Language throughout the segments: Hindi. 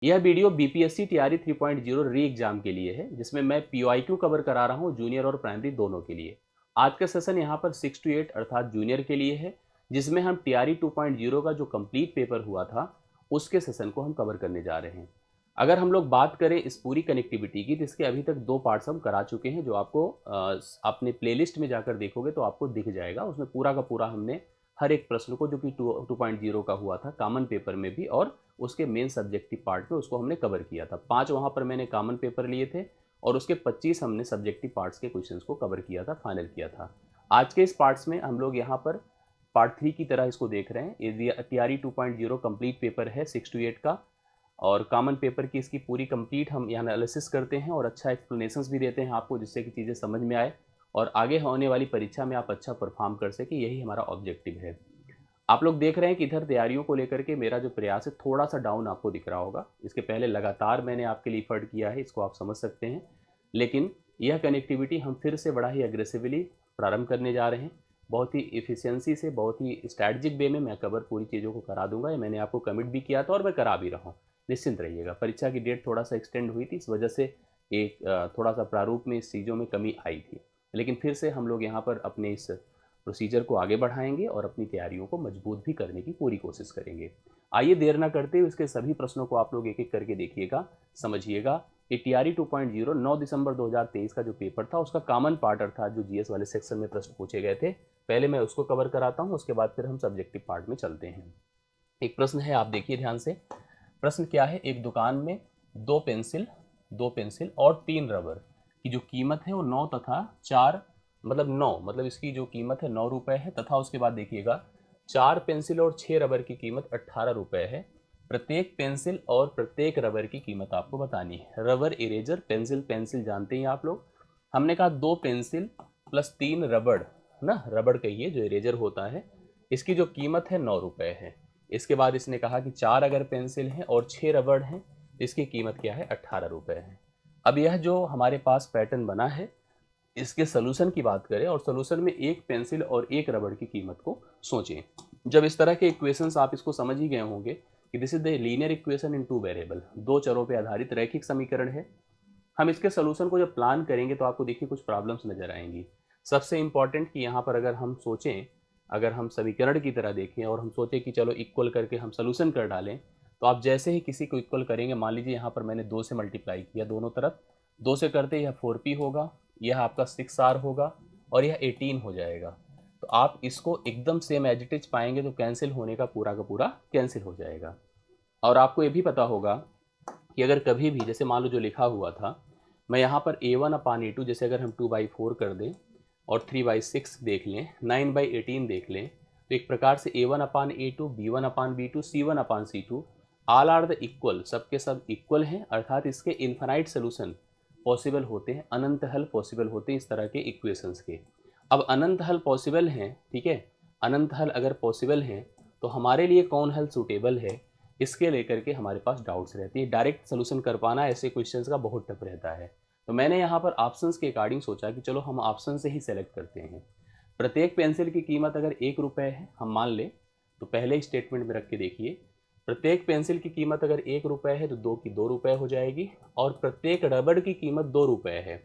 यह वीडियो बीपीएससी टीआरई 3.0 री एग्जाम के लिए है, जिसमें मैं पीओआईक्यू कवर करा रहा हूँ जूनियर और प्राइमरी दोनों के लिए। आज का सेशन यहाँ पर 6 to 8 अर्थात जूनियर के लिए है, जिसमें हम टीआरई 2.0 का जो कंप्लीट पेपर हुआ था उसके सेशन को हम कवर करने जा रहे हैं। अगर हम लोग बात करें इस पूरी कनेक्टिविटी की, तो इसके अभी तक 2 पार्ट्स हम करा चुके हैं, जो आपको अपने प्लेलिस्ट में जाकर देखोगे तो आपको दिख जाएगा। उसमें पूरा का पूरा हमने हर एक प्रश्न को, जो कि 2.0 का हुआ था कॉमन पेपर में भी और उसके मेन सब्जेक्टिव पार्ट में, उसको हमने कवर किया था। 5 वहाँ पर मैंने कॉमन पेपर लिए थे और उसके 25 हमने सब्जेक्टिव पार्ट्स के क्वेश्चंस को कवर किया था, फाइनल किया था। आज के इस पार्ट्स में हम लोग यहाँ पर पार्ट 3 की तरह इसको देख रहे हैं। टीआरई 2.0 कंप्लीट पेपर है 6 to 8 का, और कॉमन पेपर की इसकी पूरी कंप्लीट हम यहाँ एनालिसिस करते हैं और अच्छा एक्सप्लेनेशंस भी देते हैं आपको, जिससे कि चीज़ें समझ में आए और आगे होने वाली परीक्षा में आप अच्छा परफॉर्म कर सके। यही हमारा ऑब्जेक्टिव है। आप लोग देख रहे हैं कि इधर तैयारियों को लेकर के मेरा जो प्रयास है थोड़ा सा डाउन आपको दिख रहा होगा। इसके पहले लगातार मैंने आपके लिए एफर्ट किया है, इसको आप समझ सकते हैं। लेकिन यह कनेक्टिविटी हम फिर से बड़ा ही एग्रेसिवली प्रारंभ करने जा रहे हैं। बहुत ही इफ़िशियंसी से, बहुत ही स्ट्रैटेजिक वे में मैं कवर पूरी चीज़ों को करा दूंगा। ये मैंने आपको कमिट भी किया था और मैं करा भी रहा हूँ, निश्चिंत रहिएगा। परीक्षा की डेट थोड़ा सा एक्सटेंड हुई थी, इस वजह से एक थोड़ा सा प्रारूप में इस चीज़ों में कमी आई थी, लेकिन फिर से हम लोग यहाँ पर अपने इस प्रोसीजर को आगे बढ़ाएंगे और अपनी तैयारियों को मजबूत भी करने की पूरी कोशिश करेंगे। आइए देर ना करते हुए इसके सभी प्रश्नों को आप लोग एक एक करके देखिएगा, समझिएगा। ये टीआरई 2.0 9 दिसंबर 2023 का जो पेपर था उसका कॉमन पार्ट अर्थात जो जीएस वाले सेक्शन में प्रश्न पूछे गए थे, पहले मैं उसको कवर कराता हूँ, उसके बाद फिर हम सब्जेक्टिव पार्ट में चलते हैं। एक प्रश्न है, आप देखिए ध्यान से। प्रश्न क्या है, एक दुकान में दो पेंसिल और 3 रबर की जो कीमत है वो 9 तथा 4 मतलब 9 मतलब इसकी जो कीमत है 9 रुपये है, तथा उसके बाद देखिएगा 4 पेंसिल और 6 रबर की कीमत 18 रुपये है। प्रत्येक पेंसिल और प्रत्येक रबर की कीमत आपको बतानी है। रबर इरेजर, पेंसिल पेंसिल जानते हैं आप लोग। हमने कहा 2 पेंसिल प्लस 3 रबड़, ना रबड़ कहिए जो इरेजर होता है, इसकी जो कीमत है 9 रुपये है। इसके बाद इसने कहा कि 4 अगर पेंसिल हैं और 6 रबड़ हैं, इसकी कीमत क्या है, 18 रुपये है। अब यह जो हमारे पास पैटर्न बना है, इसके सोल्यूशन की बात करें और सोल्यूशन में एक पेंसिल और एक रबड़ की कीमत को सोचें। जब इस तरह के इक्वेशंस आप इसको समझ ही गए होंगे कि this is the linear equation in 2 variable, 2 चरों पर आधारित रैखिक समीकरण है। हम इसके सोल्यूशन को जब प्लान करेंगे तो आपको देखिए कुछ प्रॉब्लम्स नजर आएंगी। सबसे इंपॉर्टेंट कि यहाँ पर अगर हम सोचें, अगर हम समीकरण की तरह देखें और हम सोचें कि चलो इक्वल करके हम सोल्यूशन कर डालें, तो आप जैसे ही किसी को इक्वल करेंगे, मान लीजिए यहाँ पर मैंने 2 से मल्टीप्लाई किया दोनों तरफ, 2 से करते यह 4p होगा, यह आपका 6r होगा और यह 18 हो जाएगा। तो आप इसको एकदम सेम एज इट इज पाएंगे, तो कैंसिल होने का पूरा कैंसिल हो जाएगा। और आपको ये भी पता होगा कि अगर कभी भी जैसे मान लो जो लिखा हुआ था, मैं यहाँ पर a1/a2 जैसे अगर हम 2/4 कर दें और 3/6 देख लें, 9/18 देख लें, तो एक प्रकार से a1/a2, b1/b2, c1/c2 all are the equal, सबके सब इक्वल हैं, अर्थात इसके इन्फाइनाइट सोल्यूशन पॉसिबल होते हैं, अनंत हल पॉसिबल होते हैं इस तरह के इक्वेशंस के। अब अनंत हल पॉसिबल हैं, ठीक है, अनंत हल अगर पॉसिबल हैं तो हमारे लिए कौन हल सूटेबल है, इसके लेकर के हमारे पास डाउट्स रहती है। डायरेक्ट सोल्यूशन कर पाना ऐसे क्वेश्चंस का बहुत टफ रहता है। तो मैंने यहाँ पर ऑप्शंस के अकॉर्डिंग सोचा कि चलो हम ऑप्शन से ही सेलेक्ट करते हैं। प्रत्येक पेंसिल की कीमत अगर 1 रुपये है हम मान लें, तो पहले स्टेटमेंट में रख के देखिए, प्रत्येक पेंसिल की कीमत अगर 1 रुपये है तो 2 की 2 रुपये हो जाएगी, और प्रत्येक रबड़ की कीमत 2 रुपये है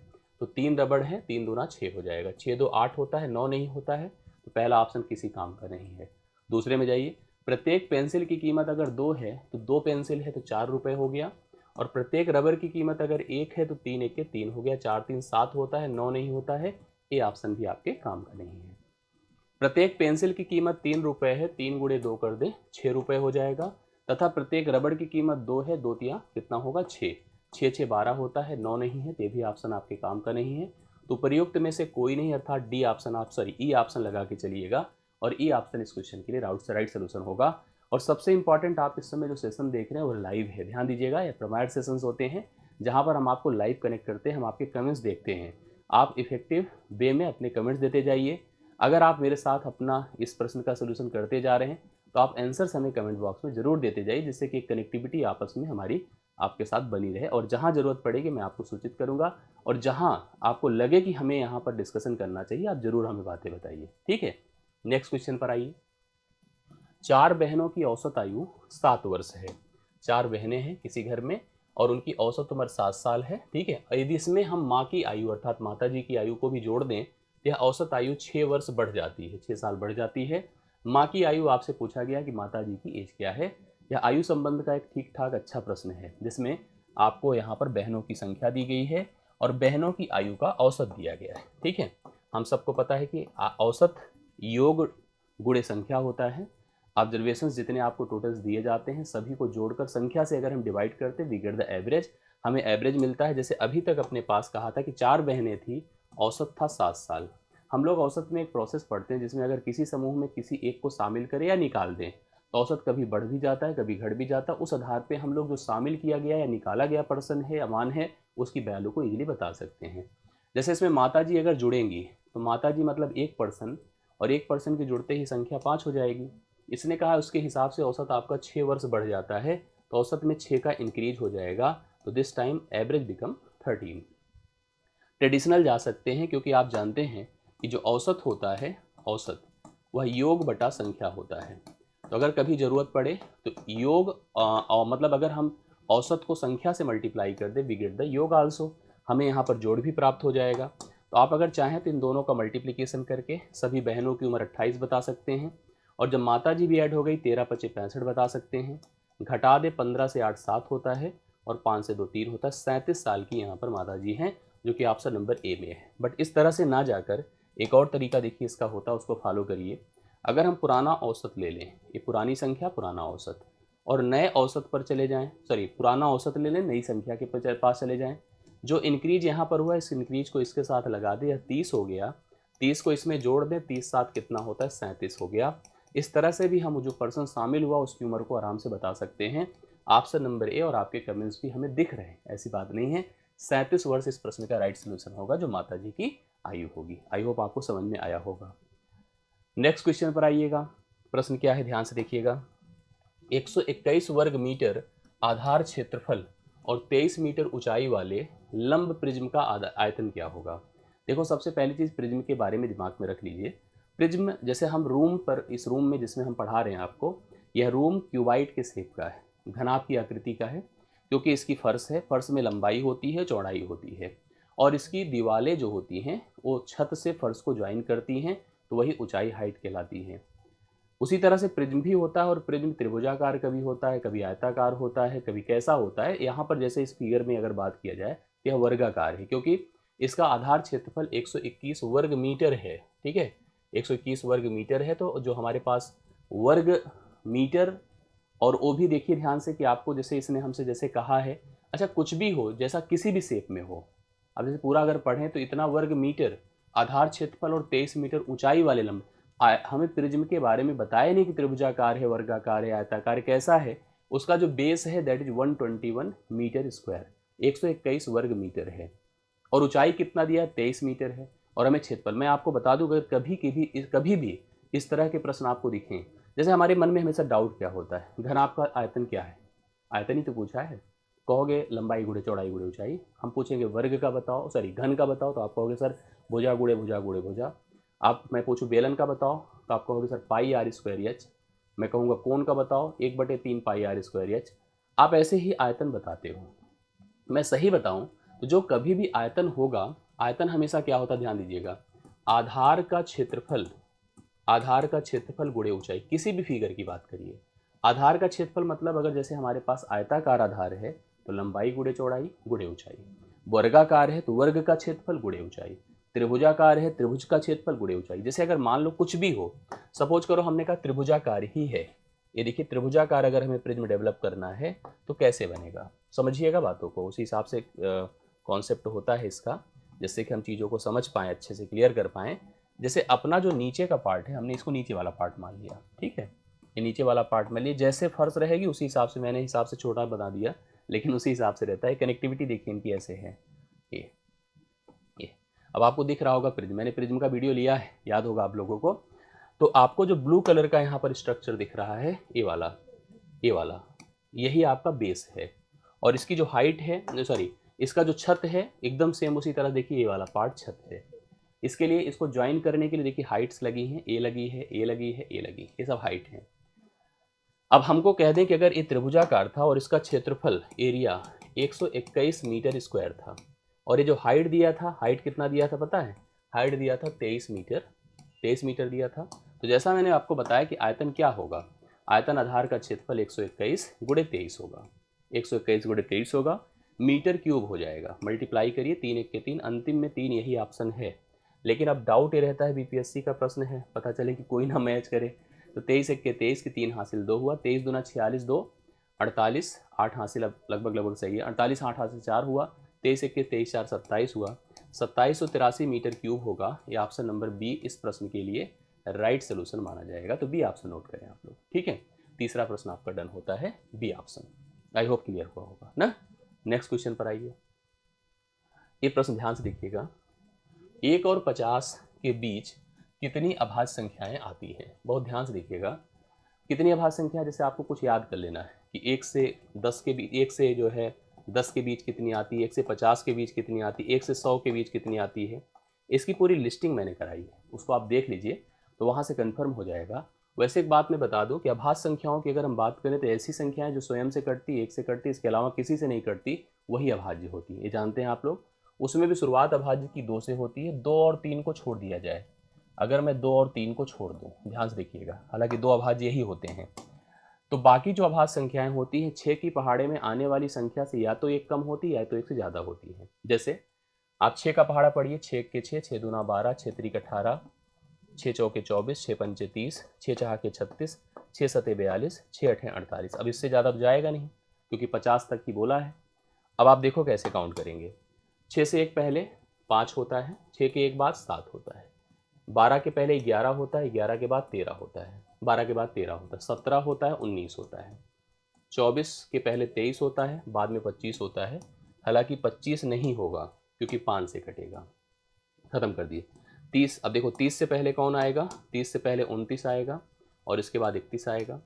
तो 3 रबड़ है, 3 दूना 6 हो जाएगा। 6 2 8 होता है, 9 नहीं होता है, तो पहला ऑप्शन किसी काम का नहीं है। दूसरे में जाइए, प्रत्येक पेंसिल की कीमत अगर 2 है तो 2 पेंसिल है तो 4 रुपये हो गया, और प्रत्येक रबर की कीमत अगर 1 है तो 3 1 के 3 हो गया, 4 3 7 होता है, 9 नहीं होता है, ये ऑप्शन भी आपके काम का नहीं है। प्रत्येक पेंसिल की कीमत 3 रुपये है, 3 गुणे 2 कर दें 6 रुपये हो जाएगा, तथा प्रत्येक रबड़ की कीमत 2 है, 2 तिया कितना होगा 6, 6 6 12 होता है, 9 नहीं है, तो ये भी ऑप्शन आपके काम का नहीं है। तो प्रयुक्त में से कोई नहीं, अर्थात डी ऑप्शन आप ई ऑप्शन लगा के चलिएगा, और ई ऑप्शन इस क्वेश्चन के लिए राइट सोल्यूशन होगा। और सबसे इंपॉर्टेंट, आप इस समय जो सेशन देख रहे हैं वो लाइव है, ध्यान दीजिएगा। ये प्रोवाइड सेशंस होते हैं जहाँ पर हम आपको लाइव कनेक्ट करते हैं, हम आपके कमेंट्स देखते हैं, आप इफेक्टिव वे में अपने कमेंट्स देते जाइए। अगर आप मेरे साथ अपना इस प्रश्न का सोल्यूशन करते जा रहे हैं तो आप आंसर्स हमें कमेंट बॉक्स में जरूर देते जाइए, जिससे कि कनेक्टिविटी आपस में हमारी आपके साथ बनी रहे, और जहां ज़रूरत पड़ेगी मैं आपको सूचित करूंगा, और जहां आपको लगे कि हमें यहां पर डिस्कशन करना चाहिए आप ज़रूर हमें बातें बताइए, ठीक है। नेक्स्ट क्वेश्चन पर आइए। 4 बहनों की औसत आयु 7 वर्ष है। 4 बहनें हैं किसी घर में और उनकी औसत उम्र 7 साल है, ठीक है। और यदि इसमें हम माँ की आयु अर्थात माता जी की आयु को भी जोड़ दें तो यह औसत आयु 6 वर्ष बढ़ जाती है, 6 साल बढ़ जाती है। माँ की आयु आपसे पूछा गया कि माता जी की एज क्या है। यह आयु संबंध का एक ठीक ठाक अच्छा प्रश्न है जिसमें आपको यहाँ पर बहनों की संख्या दी गई है और बहनों की आयु का औसत दिया गया है, ठीक है। हम सबको पता है कि औसत योग गुणे संख्या होता है। ऑब्जर्वेशंस जितने आपको टोटल्स दिए जाते हैं सभी को जोड़कर संख्या से अगर हम डिवाइड करते हैं वी गेट द एवरेज, हमें एवरेज मिलता है। जैसे अभी तक अपने पास कहा था कि 4 बहनें थी, औसत था 7 साल। हम लोग औसत में एक प्रोसेस पढ़ते हैं जिसमें अगर किसी समूह में किसी एक को शामिल करें या निकाल दें तो औसत कभी बढ़ भी जाता है कभी घट भी जाता है। उस आधार पे हम लोग जो शामिल किया गया या निकाला गया पर्सन है या मान है उसकी वैल्यू को इजीली बता सकते हैं। जैसे इसमें माता जी अगर जुड़ेंगी तो माता जी मतलब एक पर्सन और एक पर्सन के जुड़ते ही संख्या 5 हो जाएगी। इसने कहा उसके हिसाब से औसत आपका 6 वर्ष बढ़ जाता है तो औसत में 6 का इंक्रीज हो जाएगा तो this time average become 13। Traditional जा सकते हैं क्योंकि आप जानते हैं कि जो औसत होता है औसत वह योग बटा संख्या होता है। तो अगर कभी ज़रूरत पड़े तो योग मतलब अगर हम औसत को संख्या से मल्टीप्लाई कर दे वी गेट द योग आल्सो, हमें यहाँ पर जोड़ भी प्राप्त हो जाएगा। तो आप अगर चाहें तो इन दोनों का मल्टीप्लिकेशन करके सभी बहनों की उम्र 28 बता सकते हैं और जब माता जी भी ऐड हो गई 13 × 5 = 65 बता सकते हैं। घटा दे 15 से 8 7 होता है और 5 से 2 3 होता है। 37 साल की यहाँ पर माता जी हैं जो कि ऑप्शन नंबर ए में है। बट इस तरह से ना जाकर एक और तरीका देखिए इसका होता है, उसको फॉलो करिए। अगर हम पुराना औसत ले लें, ये पुरानी संख्या पुराना औसत, और नए औसत पर चले जाएं, सॉरी पुराना औसत ले लें नई संख्या के पास चले जाएं, जो इंक्रीज यहाँ पर हुआ इस इंक्रीज को इसके साथ लगा दें, यह 30 हो गया, 30 को इसमें जोड़ दें, 30 7 कितना होता है 37 हो गया। इस तरह से भी हम जो पर्सन शामिल हुआ उसकी उम्र को आराम से बता सकते हैं। ऑप्शन नंबर ए और आपके कमेंट्स भी हमें दिख रहे हैं, ऐसी बात नहीं है। 37 वर्ष इस प्रश्न का राइट सोल्यूशन होगा जो माता जी की आयु होगी। आई होप आपको समझ में आया होगा। नेक्स्ट क्वेश्चन पर आइएगा। प्रश्न क्या है ध्यान से देखिएगा। 121 वर्ग मीटर आधार क्षेत्रफल और 23 मीटर ऊंचाई वाले लंब प्रिज्म का आयतन क्या होगा। देखो सबसे पहली चीज़ प्रिज्म के बारे में दिमाग में रख लीजिए। प्रिज्म जैसे हम रूम पर, इस रूम में जिसमें हम पढ़ा रहे हैं आपको, यह रूम क्यूबाइड के शेप का है, घनाभ की आकृति का है क्योंकि इसकी फर्श है, फर्श में लंबाई होती है चौड़ाई होती है और इसकी दीवारें जो होती हैं वो छत से फर्श को ज्वाइन करती हैं तो वही ऊंचाई हाइट कहलाती है। उसी तरह से प्रिज्म भी होता है और प्रिज्म त्रिभुजाकार कभी होता है कभी आयताकार होता है कभी कैसा होता है। यहाँ पर जैसे इस फिगर में अगर बात किया जाए तो यह वर्गाकार है क्योंकि इसका आधार क्षेत्रफल 121 वर्ग मीटर है, ठीक है 121 वर्ग मीटर है। तो जो हमारे पास वर्ग मीटर, और वो भी देखिए ध्यान से कि आपको जैसे इसने हमसे जैसे कहा है, अच्छा कुछ भी हो जैसा किसी भी शेप में हो, अब जैसे पूरा अगर पढ़ें तो इतना वर्ग मीटर आधार क्षेत्रफल और 23 मीटर ऊंचाई वाले लंब, हमें प्रिज्म के बारे में बताया नहीं कि त्रिभुजाकार है वर्गाकार है आयताकार कैसा है। उसका जो बेस है दैट इज 121 मीटर स्क्वायर, 121 वर्ग मीटर है और ऊंचाई कितना दिया है 23 मीटर है और हमें क्षेत्रफल। मैं आपको बता दूं अगर कभी भी इस तरह के प्रश्न आपको दिखें, जैसे हमारे मन में हमेशा डाउट क्या होता है, घनाभ का आयतन क्या है, आयतन ही तो पूछा है, कहोगे लंबाई गुणे चौड़ाई गुणे ऊंचाई। हम पूछेंगे वर्ग का बताओ, सॉरी घन का बताओ तो आप कहोगे सर भुजा गुणे भुजा गुणे भुजा। मैं पूछूं बेलन का बताओ तो आप कहोगे sir pi r square h. मैं कहूँगा कोण का बताओ 1/3 पाई आर स्क्वायर एच। आप ऐसे ही आयतन बताते हो। मैं सही बताऊं तो जो कभी भी आयतन होगा, आयतन हमेशा क्या होता है ध्यान दीजिएगा, आधार का क्षेत्रफल, आधार का क्षेत्रफल गुणे ऊंचाई। किसी भी फिगर की बात करिए, आधार का क्षेत्रफल मतलब अगर जैसे हमारे पास आयताकार आधार है तो लंबाई गुणे चौड़ाई गुणे ऊंचाई, वर्गाकार है तो वर्ग का क्षेत्रफल गुणे ऊंचाई, त्रिभुजाकार है त्रिभुज का क्षेत्रफल गुणे ऊंचाई। जैसे अगर मान लो कुछ भी हो, सपोज करो हमने कहा त्रिभुजाकार ही है, ये देखिए त्रिभुजाकार अगर हमें प्रिज्म डेवलप करना है तो कैसे बनेगा, समझिएगा बातों को, उसी हिसाब से कॉन्सेप्ट होता है इसका, जिससे कि हम चीज़ों को समझ पाएँ, अच्छे से क्लियर कर पाएँ। जैसे अपना जो नीचे का पार्ट है हमने इसको नीचे वाला पार्ट मान लिया, ठीक है, ये नीचे वाला पार्ट मान लिया, जैसे फर्श रहेगी उसी हिसाब से, मैंने हिसाब से छोटा बना दिया लेकिन उसी हिसाब से रहता है। कनेक्टिविटी देखिए इनकी ऐसे है, ये अब आपको दिख रहा होगा प्रिज्म, मैंने प्रिज्म का वीडियो लिया है, याद होगा आप लोगों को। तो आपको जो ब्लू कलर का यहाँ पर स्ट्रक्चर दिख रहा है ये वाला यही आपका बेस है और इसकी जो हाइट है, सॉरी इसका जो छत है एकदम सेम उसी तरह देखिए ये वाला पार्ट छत है। इसके लिए इसको ज्वाइन करने के लिए देखिए हाइट्स लगी हैं, ए लगी है, ए लगी है, ए लगी, ये सब हाइट है। अब हमको कह दें कि अगर ये त्रिभुजाकार था और इसका क्षेत्रफल एरिया 121 मीटर स्क्वायर था और ये जो हाइट दिया था, हाइट कितना दिया था पता है? हाइट दिया था 23 मीटर दिया था। तो जैसा मैंने आपको बताया कि आयतन क्या होगा, आयतन आधार का क्षेत्रफल 121 गुणे 23 होगा, 121 गुणे 23 होगा, मीटर क्यूब हो जाएगा। मल्टीप्लाई करिए, 3 1 के 3, अंतिम में 3 यही ऑप्शन है। लेकिन अब डाउट ये रहता है, बीपीएससी का प्रश्न है, पता चले कि कोई ना मैच करे। तो 23 1 के 23 की 3 हासिल 2 हुआ, 23 दूना 46, 2 48, 8 हासिल, अब लगभग सही है, 48 8 हासिल 4 हुआ, 23 1 के 23 4 27 हुआ, 2783 मीटर क्यूब होगा। ये ऑप्शन नंबर बी इस प्रश्न के लिए राइट सोल्यूशन माना जाएगा। तो बी ऑप्शन नोट करें आप लोग, ठीक है। तीसरा प्रश्न आपका डन होता है b option. I hope clear हुआ होगा ना। नेक्स्ट क्वेश्चन पर आइए। ये प्रश्न ध्यान से देखिएगा, 1 और 50 के बीच कितनी अभाज्य संख्याएं आती हैं? बहुत ध्यान से देखिएगा, कितनी अभाज्य संख्या, जैसे आपको कुछ याद कर लेना है कि 1 से 10 के बीच, 1 से जो है 10 के बीच कितनी आती है, 1 से 50 के बीच कितनी आती है, 1 से 100 के बीच कितनी आती है। इसकी पूरी लिस्टिंग मैंने कराई है, उसको आप देख लीजिए तो वहाँ से कन्फर्म हो जाएगा। वैसे एक बात मैं बता दूं कि अभाज्य संख्याओं की अगर हम बात करें तो ऐसी संख्याएं जो स्वयं से कटती, एक से कटती, इसके अलावा किसी से नहीं कटती, वही अभाज्य होती है। ये जानते हैं आप लोग। उसमें भी शुरुआत अभाज्य की 2 से होती है, 2 और 3 को छोड़ दिया जाए। अगर मैं 2 और 3 को छोड़ दूं, ध्यान से देखिएगा, हालांकि 2 अभाज्य यही होते हैं, तो बाकी जो अभाज्य संख्याएं होती हैं 6 की पहाड़े में आने वाली संख्या से या तो 1 कम होती है या तो 1 से ज़्यादा होती है। जैसे आप 6 का पहाड़ा पढ़िए, 6 के 6, 6 दूना 12, 6 त्रिक 18, 6 चौके 24, 6 पंचे 30, 6 चौके 36, 6 सते 42, 6 अठे 48। अब इससे ज़्यादा तो जाएगा नहीं क्योंकि 50 तक की बोला है। अब आप देखो कैसे काउंट करेंगे। 6 से 1 पहले 5 होता है, 6 के 1 बाद 7 होता है, 12 के पहले 11 होता है, 11 के बाद 13 होता है, 12 के बाद 13 होता है, 17 होता है, 19 होता है, 24 के पहले 23 होता है, बाद में 25 होता है। हालांकि 25 नहीं होगा क्योंकि 5 से कटेगा, खत्म कर दिए। 30, अब देखो 30 से पहले कौन आएगा, 30 से पहले 29 आएगा और इसके बाद 31 आएगा,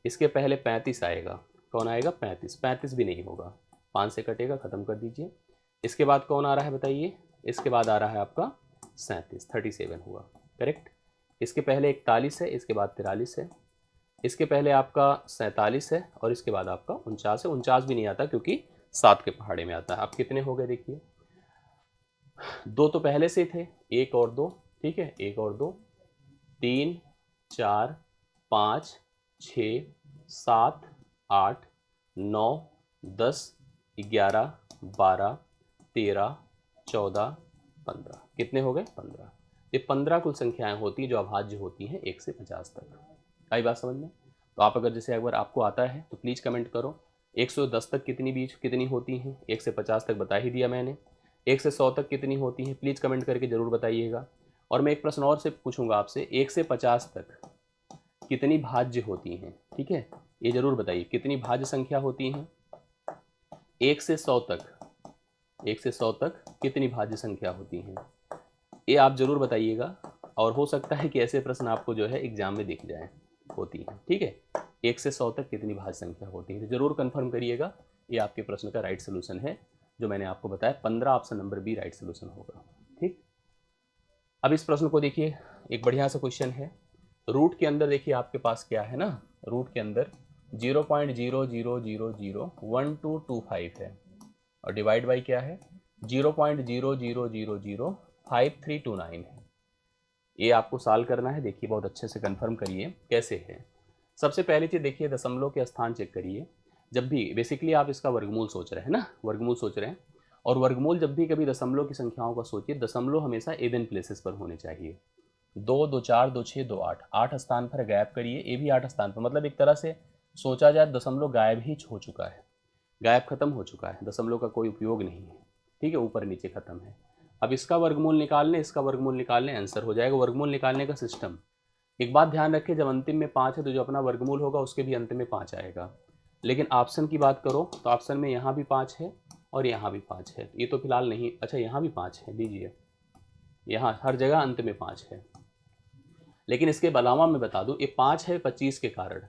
इसके पहले 35 आएगा, कौन आएगा 35, 35 भी नहीं होगा, 5 से कटेगा, खत्म कर दीजिए। इसके बाद कौन आ रहा है बताइए, इसके बाद आ रहा है आपका 37, 37 हुआ, करेक्ट। इसके पहले 41 है, इसके बाद 43 है, इसके पहले आपका 47 है और इसके बाद आपका 49 है। 49 भी नहीं आता क्योंकि 7 के पहाड़े में आता है। आप कितने हो गए देखिए, 2 तो पहले से थे, 1 और 2, ठीक है, 1 और 2, 3 4 5 6 7 8 9 10 11 12 13 14 15, कितने हो गए 15। ये 15 कुल संख्याएं होती हैं जो अभाज्य होती हैं 1 से 50 तक। आई बात समझ में? तो आप अगर जैसे अगर आपको आता है तो प्लीज़ कमेंट करो। 110 तक कितनी होती हैं, 1 से 50 तक बता ही दिया मैंने। 1 से 100 तक कितनी होती हैं, प्लीज़ कमेंट करके ज़रूर बताइएगा। और मैं एक प्रश्न और से पूछूंगा आपसे, 1 से 50 तक कितनी भाज्य होती हैं, ठीक है, ये ज़रूर बताइए कितनी भाज्य संख्या होती हैं। 1 से 100 तक, 1 से 100 तक कितनी भाज्य संख्या होती हैं, ये आप ज़रूर बताइएगा। और हो सकता है कि ऐसे प्रश्न आपको जो है एग्जाम में दिख जाए, होती हैं, ठीक है। 1 से 100 तक कितनी भाज्य संख्या होती है, तो ज़रूर कन्फर्म करिएगा। ये आपके प्रश्न का राइट सोल्यूशन है जो मैंने आपको बताया, 15 option number b right solution होगा, ठीक। अब इस प्रश्न को देखिए, एक बढ़िया सा क्वेश्चन है। रूट के अंदर देखिए आपके पास क्या है ना, रूट के अंदर 0.00001225 है और डिवाइड बाई क्या है 0.00005329 है। ये आपको सॉल्व करना है। देखिए बहुत अच्छे से कंफर्म करिए कैसे है। सबसे पहली चीज़ देखिए, दशमलव के स्थान चेक करिए। जब भी बेसिकली आप इसका वर्गमूल सोच रहे हैं ना, वर्गमूल सोच रहे हैं, और वर्गमूल जब भी कभी दशमलव की संख्याओं का सोचिए, दशमलव हमेशा इवन प्लेसेस पर होने चाहिए। 2 2 4 2 6 2 8, 8 स्थान पर गैप करिए, ये भी 8 स्थान पर, मतलब एक तरह से सोचा जाए दशमलव गायब ही हो चुका है, गायब खत्म हो चुका है, दशमलव का कोई उपयोग नहीं है, ठीक है, ऊपर नीचे खत्म है। अब इसका वर्गमूल निकालने, इसका वर्गमूल निकालने, आंसर हो जाएगा। वर्गमूल निकालने का सिस्टम, एक बात ध्यान रखें, जब अंतिम में 5 है तो जो अपना वर्गमूल होगा उसके भी अंत में 5 आएगा। लेकिन ऑप्शन की बात करो तो ऑप्शन में यहाँ भी 5 है और यहाँ भी 5 है, ये तो फिलहाल नहीं, अच्छा यहाँ भी 5 है, लीजिए, यहाँ हर जगह अंत में 5 है। लेकिन इसके अलावा मैं बता दूँ, ये 5 है 25 के कारण।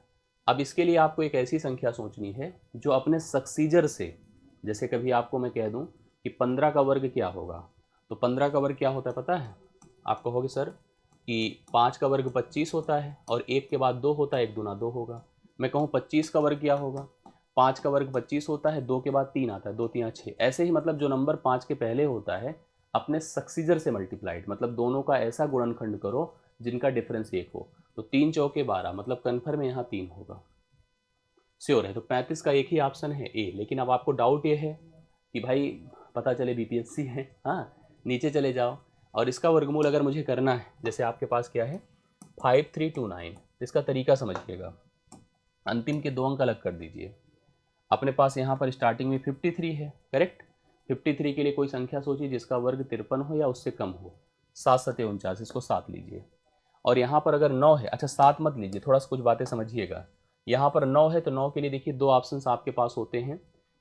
अब इसके लिए आपको एक ऐसी संख्या सोचनी है जो अपने सक्सीजर से, जैसे कभी आपको मैं कह दूँ कि 15 का वर्ग क्या होगा, तो 15 का वर्ग क्या होता है पता है? आप कहोगे सर कि 5 का वर्ग 25 होता है और 1 के बाद 2 होता है, 1 दूना 2 होगा। मैं कहूँ 25 का वर्ग क्या होगा, 5 का वर्ग 25 होता है, 2 के बाद 3 आता है, 2 3 6। ऐसे ही मतलब जो नंबर 5 के पहले होता है अपने सक्सीजर से मल्टीप्लाइड, मतलब दोनों का ऐसा गुणनखंड करो जिनका डिफरेंस 1 हो। तो 3 चौके 12, मतलब कन्फर्म यहाँ 3 होगा, श्योर है। तो 35 का एक ही ऑप्शन है ए। लेकिन अब आपको डाउट ये है कि भाई पता चले बीपीएससी है, हाँ, नीचे चले जाओ और इसका वर्गमूल अगर मुझे करना है, जैसे आपके पास क्या है 5329, इसका तरीका समझिएगा। अंतिम के 2 अंक अलग कर दीजिए। अपने पास यहाँ पर स्टार्टिंग में 53 है, करेक्ट। 53 के लिए कोई संख्या सोचिए जिसका वर्ग 53 हो या उससे कम हो। 7 सते 49, इसको 7 लीजिए। और यहाँ पर अगर 9 है, अच्छा 7 मत लीजिए, थोड़ा सा कुछ बातें समझिएगा। यहाँ पर 9 है तो 9 के लिए देखिए 2 ऑप्शंस आपके पास होते हैं।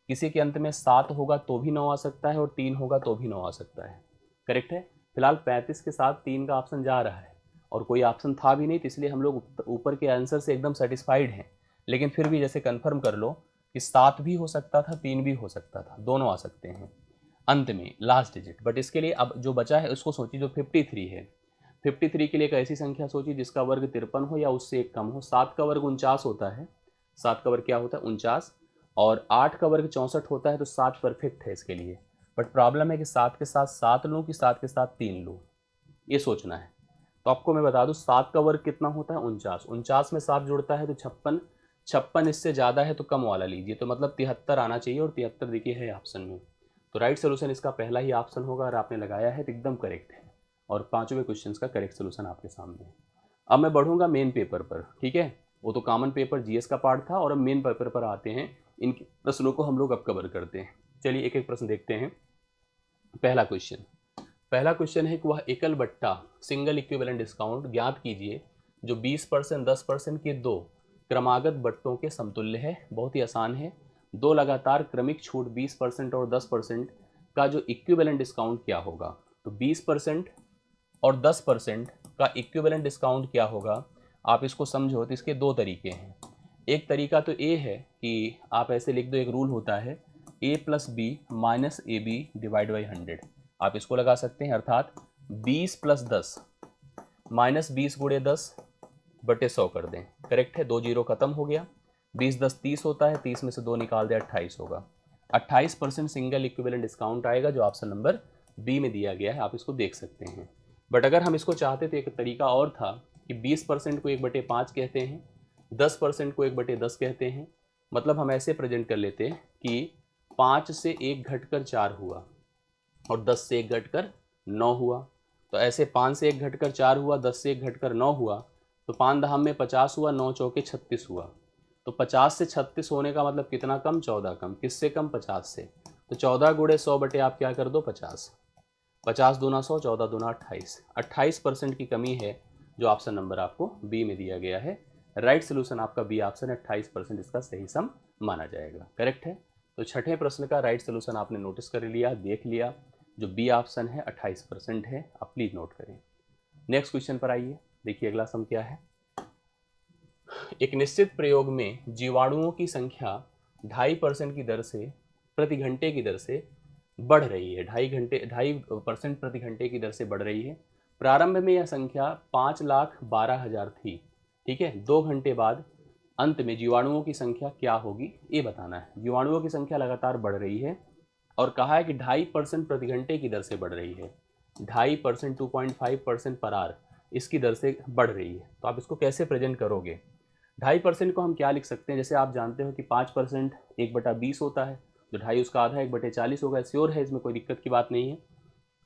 किसी के अंत में 7 होगा तो भी 9 आ सकता है और 3 होगा तो भी 9 आ सकता है, करेक्ट है। फिलहाल 35 के साथ 3 का ऑप्शन जा रहा है और कोई ऑप्शन था भी नहीं, तो इसलिए हम लोग ऊपर के आंसर से एकदम सेटिस्फाइड हैं। लेकिन फिर भी जैसे कंफर्म कर लो कि 7 भी हो सकता था, 3 भी हो सकता था, दोनों आ सकते हैं अंत में लास्ट डिजिट। बट इसके लिए अब जो बचा है उसको सोचिए, जो 53 है। 53 के लिए एक ऐसी संख्या सोचिए जिसका वर्ग 53 हो या उससे एक कम हो। 7 का वर्ग 49 होता है, 7 का वर्ग क्या होता है 49, और 8 का वर्ग 64 होता है, तो 7 परफेक्ट है इसके लिए। बट प्रॉब्लम है कि 7 के साथ 7 लूँ कि 7 के साथ 3 लूँ, ये सोचना है। तो आपको मैं बता दूं 7 का वर्ग कितना होता है 49, 49 में 7 जुड़ता है तो 56, 56 इससे ज़्यादा है तो कम वाला लीजिए, तो मतलब 73 आना चाहिए, और 73 देखिए है ऑप्शन में। तो राइट सोल्यूशन इसका पहला ही ऑप्शन होगा, और आपने लगाया है तो एकदम करेक्ट है। और 5वें क्वेश्चन का करेक्ट सोल्यूशन आपके सामने है। अब मैं बढ़ूंगा मेन पेपर पर, ठीक है। वो तो कॉमन पेपर जीएस का पार्ट था, और अब मेन पेपर पर आते हैं। इन प्रश्नों को हम लोग अब कवर करते हैं। चलिए एक एक प्रश्न देखते हैं। पहला क्वेश्चन है कि वह एकल बट्टा सिंगल इक्विवेलेंट डिस्काउंट ज्ञात कीजिए जो 20%, 10% के दो क्रमागत बट्टों के समतुल्य है। बहुत ही आसान है। दो लगातार क्रमिक छूट 20% और 10% का जो इक्विवेलेंट डिस्काउंट क्या होगा। तो 20% और 10% का इक्विवेलेंट डिस्काउंट क्या होगा, आप इसको समझो तो इसके दो तरीके हैं। एक तरीका तो ये है कि आप ऐसे लिख दो, एक रूल होता है a plus b minus a b divide by 100। आप इसको लगा सकते हैं, अर्थात 20 प्लस 10 माइनस 20 गुणे 10 बटे 100 कर दें, करेक्ट है। 2 जीरो खत्म हो गया। 20 10 30 होता है, 30 में से 2 निकाल दे 28 होगा। 28% सिंगल इक्विवेलेंट डिस्काउंट आएगा, जो ऑप्शन नंबर बी में दिया गया है, आप इसको देख सकते हैं। बट अगर हम इसको चाहते तो एक तरीका और था कि 20% को 1/5 कहते हैं, 10% को 1/10 कहते हैं। मतलब हम ऐसे प्रेजेंट कर लेते हैं कि 5 से 1 घटकर 4 हुआ और 10 से 1 घटकर 9 हुआ। तो ऐसे 5 से 1 घटकर 4 हुआ, 10 से 1 घटकर 9 हुआ, तो 5 दहम में 50 हुआ, 9 चौके 36 हुआ। तो 50 से 36 होने का मतलब कितना कम, 14 कम। किससे कम, 50 से। तो 14 गुणे 100 बटे आप क्या कर दो 50, 50 दूना 100, 14 दूना 28। 28% की कमी है, जो ऑप्शन नंबर आपको बी में दिया गया है। राइट सोल्यूशन आपका बी ऑप्शन है, 28% इसका सही सम माना जाएगा, करेक्ट है। तो छठे प्रश्न का राइट सोल्यूशन आपने नोटिस कर लिया, देख लिया, जो बी ऑप्शन है 28% है। आप प्लीज नोट करें। नेक्स्ट क्वेश्चन पर आइए, देखिए अगला सम क्या है। एक निश्चित प्रयोग में जीवाणुओं की संख्या 2.5% की दर से प्रति घंटे की दर से बढ़ रही है। 2.5% प्रति घंटे की दर से बढ़ रही है। प्रारंभ में यह संख्या 5,12,000 थी, ठीक है। 2 घंटे बाद अंत में जीवाणुओं की संख्या क्या होगी, ये बताना है। जीवाणुओं की संख्या लगातार बढ़ रही है और कहा है कि 2.5% प्रति घंटे की दर से बढ़ रही है। 2.5%, 2.5% पर आवर इसकी दर से बढ़ रही है। तो आप इसको कैसे प्रेजेंट करोगे। 2.5% को हम क्या लिख सकते हैं, जैसे आप जानते हो कि 5% 1/20 होता है, तो 2.5 उसका आधा 1/40 होगा। श्योर है, इसमें कोई दिक्कत की बात नहीं है।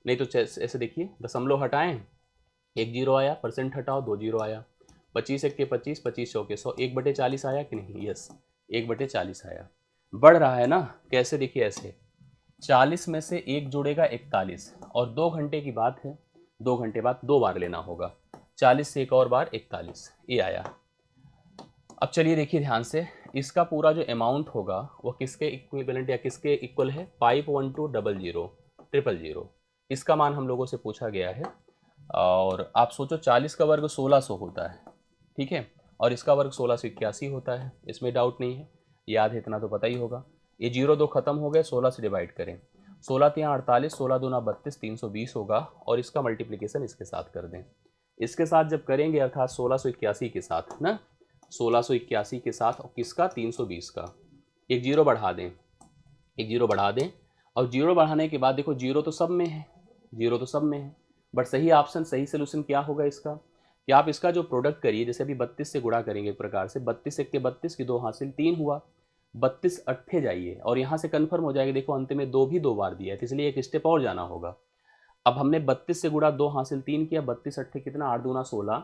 नहीं तो ऐसे देखिए, दशमलव हटाएं, 1 जीरो आया, परसेंट हटाओ 2 जीरो आया। 25 1 के 25, 25 चौके 100, 1/40 आया कि नहीं, यस 1/40 आया। बढ़ रहा है ना, कैसे, देखिए ऐसे 40 में से 1 जुड़ेगा 41, और 2 घंटे की बात है, 2 घंटे बाद 2 बार लेना होगा। 40 से एक और बार 41, ये आया। अब चलिए देखिए ध्यान से, इसका पूरा जो अमाउंट होगा वो किसके इक्विवेलेंट या किसके इक्वल है, 51200000। इसका मान हम लोगों से पूछा गया है। और आप सोचो 40 का वर्ग 1600 होता है, ठीक है, और इसका वर्ग 1681 होता है, इसमें डाउट नहीं है, याद है इतना तो पता ही होगा। ये 0 2 खत्म हो गए, 16 से डिवाइड करें, 16 3 48, 16 दूना 32, 320 होगा, और इसका मल्टीप्लिकेशन इसके साथ कर दें। इसके साथ जब करेंगे अर्थात 1681 के साथ ना, 1681 के साथ और किसका 320 का। एक जीरो बढ़ा दें, एक जीरो बढ़ा दें, और जीरो बढ़ाने के बाद देखो जीरो तो सब में है, जीरो तो सब में है, बट सही ऑप्शन सही सोल्यूशन क्या होगा इसका कि आप इसका जो प्रोडक्ट करिए, जैसे अभी 32 से गुणा करेंगे एक प्रकार से, 32 एक के 32 की 2 हासिल 3 हुआ, 32 अट्ठे जाइए और यहाँ से कन्फर्म हो जाएगा। देखो अंत में 2 भी 2 बार दिया है, तो इसलिए एक स्टेप और जाना होगा। अब हमने 32 से गुणा 2 हासिल 3 किया, 32 अट्ठे कितना 8 दूना 16,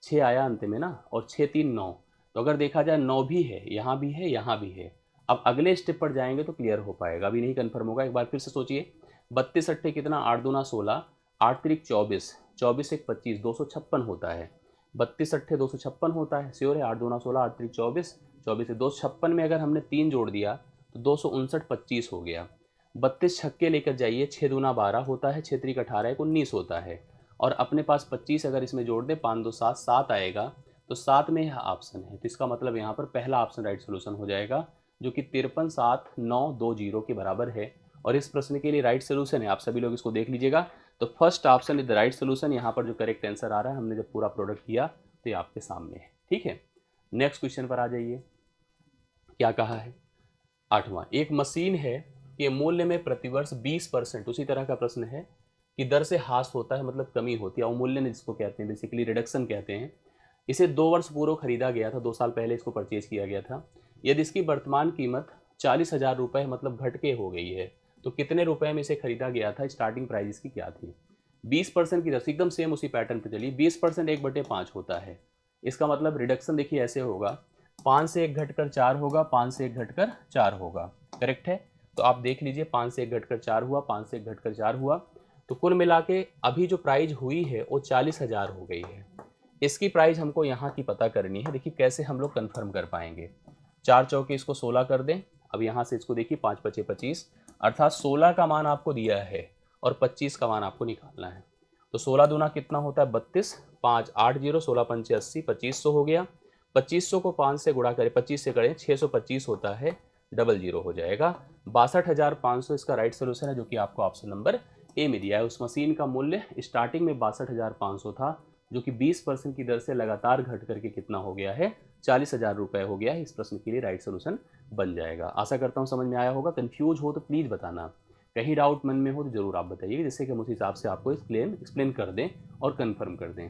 6 आया अंत में ना, और 6 3 9, तो अगर देखा जाए 9 भी है, यहाँ भी है, यहाँ भी है। अब अगले स्टेप पर जाएंगे तो क्लियर हो पाएगा, अभी नहीं कन्फर्म होगा। एक बार फिर से सोचिए, 32 अट्ठे कितना 8 दूना 16, 8 त्रिक 24, 24 एक 25, 256 होता है। 32 अट्ठे 256 होता है, श्योर है। 8 दूना 16, 8 त्रिक 24, 24 से 256 में अगर हमने 3 जोड़ दिया तो 259 25 हो गया। 32 छक्के लेकर जाइए, 6 दूना 12 होता है, 6 त्रिक 18 एक 19 होता है, और अपने पास 25 अगर इसमें जोड़ दे 5 2 7, 7 आएगा, तो 7 में यह ऑप्शन है। तो इसका मतलब यहाँ पर पहला ऑप्शन राइट सोल्यूशन हो जाएगा, जो कि 53 7 9 2 0 के बराबर है। और इस प्रश्न के लिए राइट सोल्यूशन है, आप सभी लोग इसको देख लीजिएगा। तो first option is the right solution. यहाँ पर जो करेक्ट आंसर आ रहा है, हमने जब पूरा प्रोडक्ट किया तो ये आपके सामने है। ठीक है, नेक्स्ट क्वेश्चन पर आ जाइए। क्या कहा है 8वां, एक मशीन है कि मूल्य में प्रतिवर्ष 20%, उसी तरह का प्रश्न है कि दर से ह्रास होता है, मतलब कमी होती है, अवमूल्यन जिसको कहते हैं, बेसिकली रिडक्शन कहते हैं। इसे 2 वर्ष पूर्व खरीदा गया था, 2 साल पहले इसको परचेज किया गया था। यदि इसकी वर्तमान कीमत 40,000 रुपये मतलब घट के हो गई है, तो कितने रुपए में इसे खरीदा गया था, स्टार्टिंग प्राइस इसकी क्या थी। 20% की दर से एकदम सेम उसी पैटर्न पर चलिए। 20% 1/5 होता है, इसका मतलब रिडक्शन देखिए ऐसे होगा, 5 से 1 घटकर 4 होगा, 5 से 1 घटकर 4 होगा, करेक्ट है। तो आप देख लीजिए, 5 से 1 घटकर 4 हुआ, 5 से 1 घटकर 4 हुआ, तो कुल मिला के अभी जो प्राइस हुई है वो 40,000 हो गई है। इसकी प्राइस हमको यहाँ की पता करनी है। देखिए कैसे हम लोग कन्फर्म कर पाएंगे। 4 चौके इसको 16 कर दें। अब यहाँ से इसको देखिए 5 पचे 25, अर्थात 16 का मान आपको दिया है और 25 का मान आपको निकालना है। तो 16 दूना कितना होता है 32, 5 8 0, 16 पंचे 80, 2500 हो गया। 2500 को 5 से गुणा करें, 25 से करें 625 होता है, 00 हो जाएगा। 62,500 इसका राइट सोल्यूशन है, जो कि आपको ऑप्शन नंबर ए में दिया है। उस मशीन का मूल्य स्टार्टिंग में 62,500 था, जो कि 20% की दर से लगातार घट करके कितना हो गया है, 40,000 रुपये हो गया है। इस प्रश्न के लिए राइट सोल्यूशन बन जाएगा। आशा करता हूँ समझ में आया होगा। कंफ्यूज हो तो प्लीज़ बताना, कहीं डाउट मन में हो तो ज़रूर आप बताइए, जिससे कि हम उस हिसाब से आपको एक्सप्लेन कर दें और कंफर्म कर दें।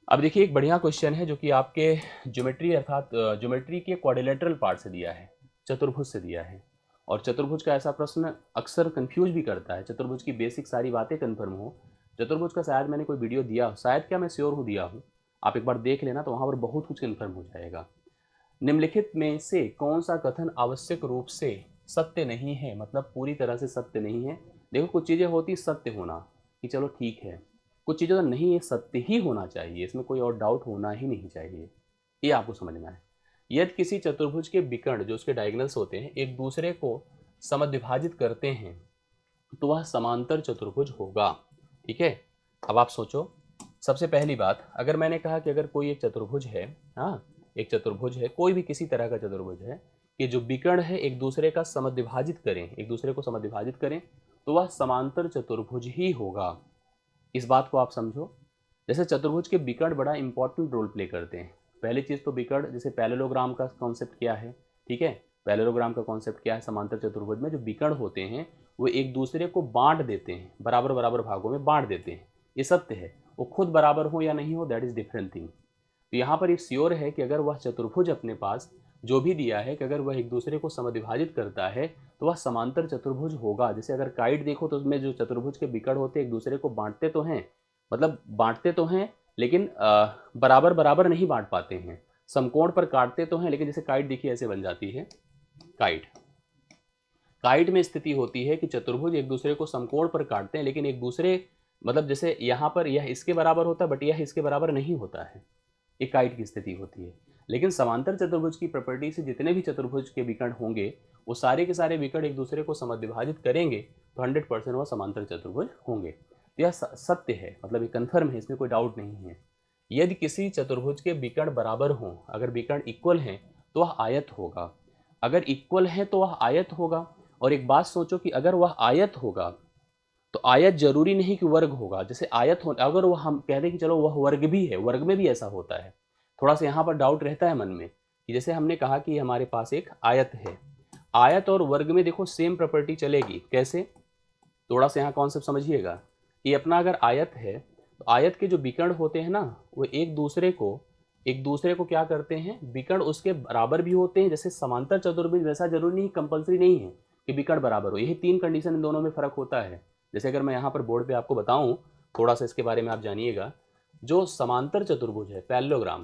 अब देखिए एक बढ़िया क्वेश्चन है, जो कि आपके ज्योमेट्री अर्थात ज्योमेट्री के क्वाड्रिलेटरल पार्ट से दिया है, चतुर्भुज से दिया है। और चतुर्भुज का ऐसा प्रश्न अक्सर कंफ्यूज भी करता है, चतुर्भुज की बेसिक सारी बातें कंफर्म हो। चतुर्भुज का शायद मैंने कोई वीडियो दिया, शायद क्या मैं श्योर हूँ दिया हूँ, आप एक बार देख लेना, तो वहाँ पर बहुत कुछ कंफर्म हो जाएगा। निम्नलिखित में से कौन सा कथन आवश्यक रूप से सत्य नहीं है, मतलब पूरी तरह से सत्य नहीं है। देखो कुछ चीज़ें होती सत्य होना कि चलो ठीक है, कुछ चीज़ें तो नहीं है, सत्य ही होना चाहिए, इसमें कोई और डाउट होना ही नहीं चाहिए, ये आपको समझना है। यदि किसी चतुर्भुज के विकर्ण जो उसके डायगोनल्स होते हैं एक दूसरे को समद्विभाजित करते हैं, तो वह समांतर चतुर्भुज होगा। ठीक है, अब आप सोचो, सबसे पहली बात, अगर मैंने कहा कि अगर कोई एक चतुर्भुज है, हाँ एक चतुर्भुज है, कोई भी किसी तरह का चतुर्भुज है, कि जो विकर्ण है एक दूसरे का समद्विभाजित करें, एक दूसरे को समद्विभाजित करें, तो वह समांतर चतुर्भुज ही होगा। इस बात को आप समझो। जैसे चतुर्भुज के विकर्ण बड़ा इंपॉर्टेंट रोल प्ले करते हैं। पहली चीज़ तो विकर्ण, जैसे पैरेललोग्राम का कॉन्सेप्ट क्या है, ठीक है, पैरेललोग्राम का कॉन्सेप्ट क्या है, समांतर चतुर्भुज में जो विकर्ण होते हैं वो एक दूसरे को बांट देते हैं, बराबर बराबर भागों में बांट देते हैं, ये सत्य है। वो खुद बराबर हो या नहीं हो, दैट इज डिफरेंट थिंग। तो यहाँ पर ये श्योर है कि अगर वह चतुर्भुज अपने पास जो भी दिया है कि अगर वह एक दूसरे को समद्विभाजित करता है तो वह समांतर चतुर्भुज होगा। जैसे अगर काइट देखो तो उसमें जो चतुर्भुज के विकर्ण होते हैं एक दूसरे को बांटते तो हैं, मतलब बांटते तो हैं, लेकिन बराबर बराबर नहीं बांट पाते हैं, समकोण पर काटते तो हैं, लेकिन जैसे काइट देखिए ऐसे बन जाती है। काइट में स्थिति होती है कि चतुर्भुज एक दूसरे को समकोण पर काटते हैं, लेकिन एक दूसरे, मतलब जैसे यहाँ पर यह इसके बराबर होता है बट यह इसके बराबर नहीं होता है, एक काइट की स्थिति होती है। लेकिन समांतर चतुर्भुज की प्रॉपर्टी से जितने भी चतुर्भुज के विकर्ण होंगे वो सारे के सारे विकर्ण एक दूसरे को समद्विभाजित करेंगे तो 100% वह समांतर चतुर्भुज होंगे। यह सत्य है, मतलब ये कन्फर्म है, इसमें कोई डाउट नहीं है। यदि किसी चतुर्भुज के विकर्ण बराबर हों, अगर विकर्ण इक्वल हैं तो वह आयत होगा, अगर इक्वल है तो वह आयत होगा। और एक बात सोचो कि अगर वह आयत होगा तो आयत जरूरी नहीं कि वर्ग होगा। जैसे आयत हो, अगर वह हम कह दें कि चलो वह वर्ग भी है, वर्ग में भी ऐसा होता है, थोड़ा सा यहाँ पर डाउट रहता है मन में कि जैसे हमने कहा कि हमारे पास एक आयत है, आयत और वर्ग में देखो सेम प्रॉपर्टी चलेगी। कैसे? थोड़ा सा यहाँ कॉन्सेप्ट समझिएगा। ये अपना अगर आयत है तो आयत के जो विकर्ण होते हैं ना, वो एक दूसरे को क्या करते हैं, विकर्ण उसके बराबर भी होते हैं। जैसे समांतर चतुर्भुज वैसा जरूरी नहीं, कंपलसरी नहीं है कि विकर्ण बराबर हो। यही तीन कंडीशन इन दोनों में फर्क होता है। जैसे अगर मैं यहाँ पर बोर्ड पे आपको बताऊँ, थोड़ा सा इसके बारे में आप जानिएगा। जो समांतर चतुर्भुज है, पैरेललोग्राम,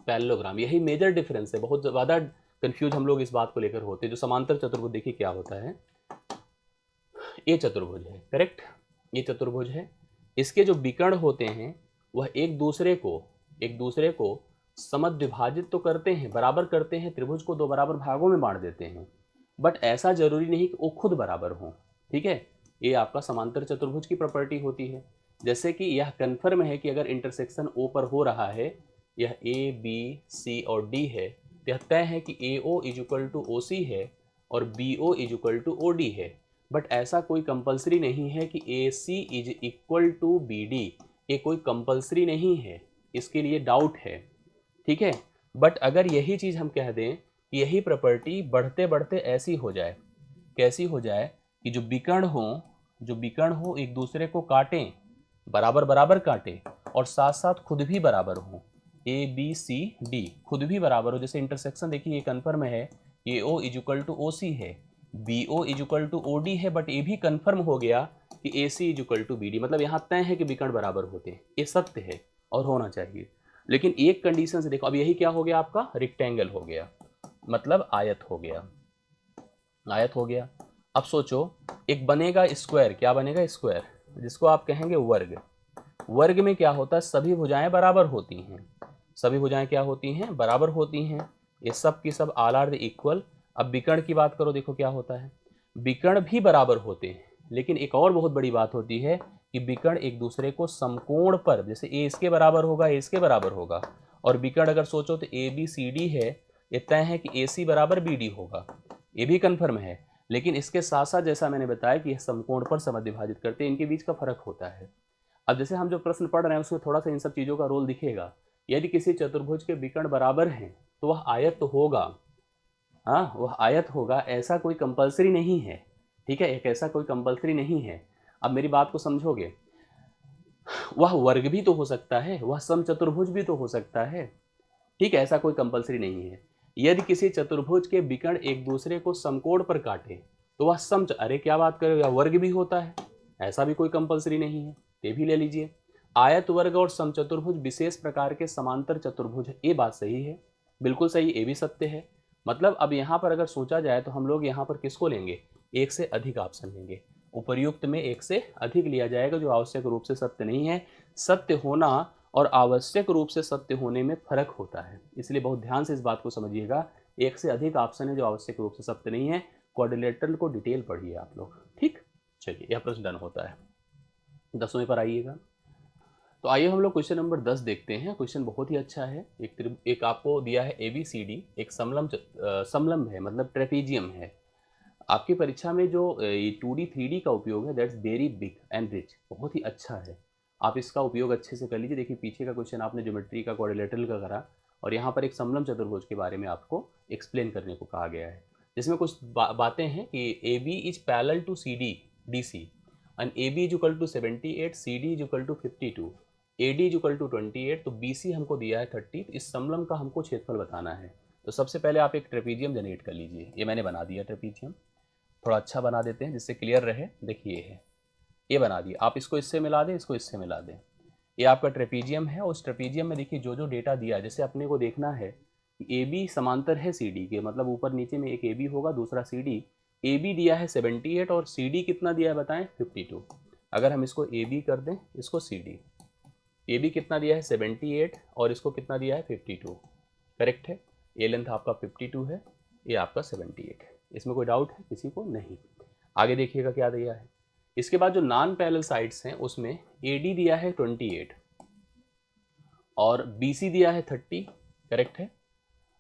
पैरेललोग्राम यही मेजर डिफरेंस है। बहुत ज़्यादा कंफ्यूज हम लोग इस बात को लेकर होते हैं। जो समांतर चतुर्भुज देखिए क्या होता है, ये चतुर्भुज है, करेक्ट, ये चतुर्भुज है। इसके जो विकर्ण होते हैं वह एक दूसरे को समद्विभाजित तो करते हैं, बराबर करते हैं, त्रिभुज को दो बराबर भागों में बांट देते हैं, बट ऐसा जरूरी नहीं कि वो खुद बराबर हों। ठीक है, ये आपका समांतर चतुर्भुज की प्रॉपर्टी होती है। जैसे कि यह कन्फर्म है कि अगर इंटरसेक्शन ओ पर हो रहा है, यह ए बी सी और डी है, तो यह तय है कि a o is equal to o c है और b o is equal to o d है। बट ऐसा कोई कंपलसरी नहीं है कि a c is equal to b d, ये कोई कंपलसरी नहीं है, इसके लिए डाउट है। ठीक है, बट अगर यही चीज़ हम कह दें कि यही प्रॉपर्टी बढ़ते बढ़ते ऐसी हो जाए, कैसी हो जाए कि जो विकर्ण हो एक दूसरे को काटें, बराबर बराबर काटें और साथ साथ खुद भी बराबर हो, ए बी सी डी खुद भी बराबर हो। जैसे इंटरसेक्शन देखिए ये कन्फर्म है, a o is equal to o c है, b o is equal to o d है, बट ये भी कन्फर्म हो गया कि a c is equal to b d, मतलब यहाँ तय है कि विकर्ण बराबर होते हैं। ये सत्य है और होना चाहिए। लेकिन एक कंडीशन से देखो, अब यही क्या हो गया, आपका रेक्टेंगल हो गया, मतलब आयत हो गया, आयत हो गया। अब सोचो एक बनेगा स्क्वायर, क्या बनेगा, स्क्वायर, जिसको आप कहेंगे वर्ग। वर्ग में क्या होता है, सभी भुजाएं बराबर होती हैं, सभी भुजाएं क्या होती हैं, बराबर होती हैं। ये सब की सब ऑल आर द इक्वल। अब विकर्ण की बात करो, देखो क्या होता है, विकर्ण भी बराबर होते हैं, लेकिन एक और बहुत बड़ी बात होती है कि विकर्ण एक दूसरे को समकोण पर, जैसे ए इसके बराबर होगा, ए इसके बराबर होगा, और विकर्ण अगर सोचो तो ए बी सी डी है, ये तय है कि ए सी बराबर बी डी होगा, ये भी कन्फर्म है। लेकिन इसके साथ साथ जैसा मैंने बताया कि यह समकोण पर समद्विभाजित करते हैं, इनके बीच का फर्क होता है। अब जैसे हम जो प्रश्न पढ़ रहे हैं उसमें थोड़ा सा इन सब चीज़ों का रोल दिखेगा। यदि किसी चतुर्भुज के विकर्ण बराबर हैं तो वह आयत तो होगा, हाँ वह आयत होगा, ऐसा कोई कंपलसरी नहीं है। ठीक है, एक ऐसा कोई कंपलसरी नहीं है। अब मेरी बात को समझोगे, वह वर्ग भी तो हो सकता है, वह समचतुर्भुज भी तो हो सकता है। ठीक है, ऐसा कोई कंपलसरी नहीं है। यदि किसी चतुर्भुज के विकर्ण एक दूसरे को समकोण पर काटे तो वह अरे क्या बात करो, या वर्ग भी होता है, ऐसा भी कोई कंपलसरी नहीं है, ये भी ले लीजिए। आयत वर्ग और समचतुर्भुज विशेष प्रकार के समांतर चतुर्भुज है, ये बात सही है, बिल्कुल सही, ये भी सत्य है। मतलब अब यहाँ पर अगर सोचा जाए तो हम लोग यहाँ पर किसको लेंगे, एक से अधिक ऑप्शन लेंगे। उपर्युक्त में एक से अधिक लिया जाएगा, जो आवश्यक रूप से सत्य नहीं है। सत्य होना और आवश्यक रूप से सत्य होने में फर्क होता है, इसलिए बहुत ध्यान से इस बात को समझिएगा। एक से अधिक ऑप्शन है जो आवश्यक रूप से सत्य नहीं है। क्वाड्रिलेटरल को डिटेल पढ़िए आप लोग, ठीक। चलिए यह प्रश्न डन होता है। 10वें पर आइएगा। तो आइए हम लोग क्वेश्चन नंबर 10 देखते हैं। क्वेश्चन बहुत ही अच्छा है। एक आपको दिया है ABCD, एक समलंब है, मतलब ट्रेपीजियम है। आपकी परीक्षा में जो 2D 3D का उपयोग है, that's very big and rich, बहुत ही अच्छा है। आप इसका उपयोग अच्छे से कर लीजिए। देखिए पीछे का क्वेश्चन आपने ज्योमेट्री का, क्वाड्रिलेटरल का करा, और यहाँ पर एक समलंब चतुर्भुज के बारे में आपको एक्सप्लेन करने को कहा गया है, जिसमें कुछ बातें हैं कि AB is parallel to CD DC and AB is equal to 78, CD is equal to 52, AD is equal to 28, तो BC हमको दिया है 30। तो इस समलंब का हमको क्षेत्रफल बताना है। तो सबसे पहले आप एक ट्रेपीजियम जनरेट कर लीजिए। ये मैंने बना दिया ट्रेपीजियम, थोड़ा अच्छा बना देते हैं जिससे क्लियर रहे। देखिए ये है, ये बना दिया। आप इसको इससे मिला दें, इसको इससे मिला दें। ये आपका ट्रेपीजियम है। उस ट्रेपीजियम में देखिए जो जो डेटा दिया, जैसे अपने को देखना है कि AB समांतर है CD के, मतलब ऊपर नीचे में एक AB होगा, दूसरा CD। AB दिया है 78 और CD कितना दिया है बताएं, 52। अगर हम इसको AB कर दें, इसको CD, AB कितना दिया है 78 और इसको कितना दिया है 52, करेक्ट है। ये लेंथ आपका 52 है, ये आपका 78 है। इसमें कोई डाउट है किसी को? नहीं। आगे देखिएगा क्या दिया है। इसके बाद जो नॉन पैरेलल साइड्स हैं उसमें AD दिया है 28 और BC दिया है 30, करेक्ट है।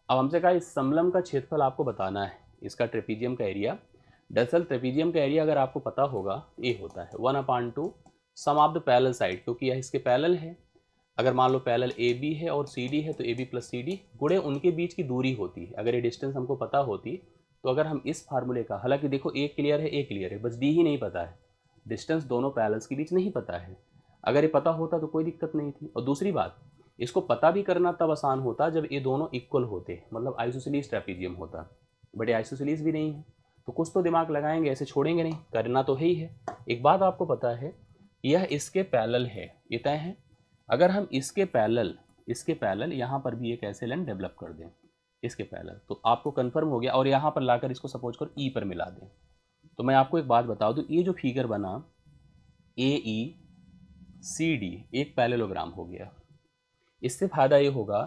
अब हमसे कहा इस समलंब का क्षेत्रफल आपको बताना है, इसका ट्रेपीजियम का एरिया। दरअसल ट्रेपीजियम का एरिया अगर आपको पता होगा, ये होता है 1/2 सम ऑफ द पैरेलल साइड, क्योंकि यह इसके पैरेलल है। अगर मान लो पैरेलल ए बी है और सी डी है तो a b plus c d गुणे उनके बीच की दूरी होती है। अगर ये डिस्टेंस हमको पता होती तो अगर हम इस फार्मूले का, हालांकि देखो ए क्लियर है, ए क्लियर है, बस डी ही नहीं पता है, डिस्टेंस दोनों पैरेलल्स के बीच नहीं पता है। अगर ये पता होता तो कोई दिक्कत नहीं थी। और दूसरी बात, इसको पता भी करना तब आसान होता जब ये दोनों इक्वल होते, मतलब आइसोसेलेस ट्रेपेजियम होता, बट ये आइसोसेलेस भी नहीं है, तो कुछ तो दिमाग लगाएंगे, ऐसे छोड़ेंगे नहीं, करना तो है ही है। एक बात आपको पता है, यह इसके पैरेलल है, ये तय है। अगर हम इसके पैरेलल यहाँ पर भी एक ऐसे लाइन डेवलप कर दें इसके पैरेलल, तो आपको कंफर्म हो गया। और यहाँ पर लाकर इसको सपोज कर ई पर मिला दें, तो मैं आपको एक बात बता दूं, ये जो फिगर बना ए ई सी डी एक पैरेललोग्राम हो गया। इससे फ़ायदा ये होगा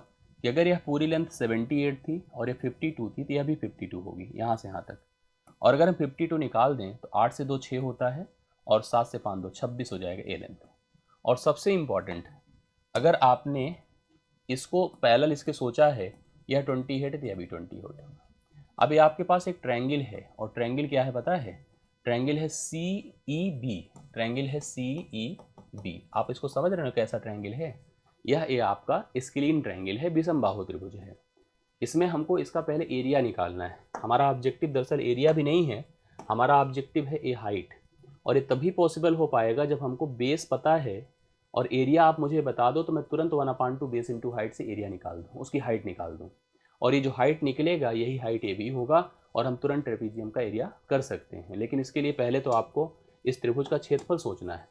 कि अगर यह पूरी लेंथ 78 थी और यह 52 थी तो यह भी 52 होगी यहाँ से यहाँ तक। और अगर हम 52 निकाल दें तो 8 से 2 6 होता है और 7 से 5 2 26 हो जाएगा ए लेंथ। और सबसे इम्पॉर्टेंट, अगर आपने इसको पैरेलल इसके सोचा है, यह 20 है तो यह भी 20 होगा। अब ये आपके पास एक ट्रायंगल है, और ट्रायंगल क्या है पता है? ट्रायंगल है सी ई बी, ट्रायंगल है सी ई बी। आप इसको समझ रहे हो कैसा ट्रायंगल है? यह ए आपका स्क्लीन ट्रायंगल है, विषम बाहु त्रिभुज है। इसमें हमको इसका पहले एरिया निकालना है। हमारा ऑब्जेक्टिव दरअसल एरिया भी नहीं है, हमारा ऑब्जेक्टिव है ए हाइट। और ये तभी पॉसिबल हो पाएगा जब हमको बेस पता है और एरिया आप मुझे बता दो, तो मैं तुरंत 1/2 बेस इंटू हाइट से एरिया निकाल दूँ, उसकी हाइट निकाल दूँ, और ये जो हाइट निकलेगा यही हाइट ए बी होगा, और हम तुरंत ट्रेपेजियम का एरिया कर सकते हैं। लेकिन इसके लिए पहले तो आपको इस त्रिभुज का क्षेत्रफल सोचना है।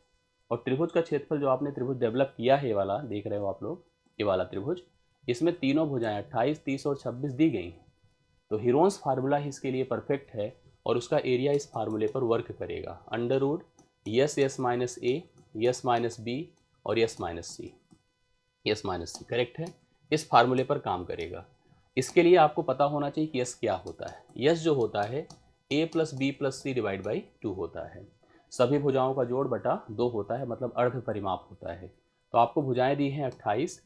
और त्रिभुज का क्षेत्रफल जो आपने त्रिभुज डेवलप किया है, ये वाला देख रहे हो आप लोग, ये वाला त्रिभुज, इसमें तीनों भुजाएं 28, 30 और 26 दी गई हैं। तो हीरोन्स फार्मूला ही इसके लिए परफेक्ट है, और उसका एरिया इस फार्मूले पर वर्क करेगा। Under root s s minus a, s minus b और s minus c, s minus c correct है, इस फार्मूले पर काम करेगा। इसके लिए आपको पता होना चाहिए कि यस क्या होता है। यस जो होता है a plus b plus c divide by 2 होता है। सभी भुजाओं का जोड़ बटा 2 होता है, मतलब अर्ध परिमाप होता है। तो आपको भुजाएं दी हैं 28,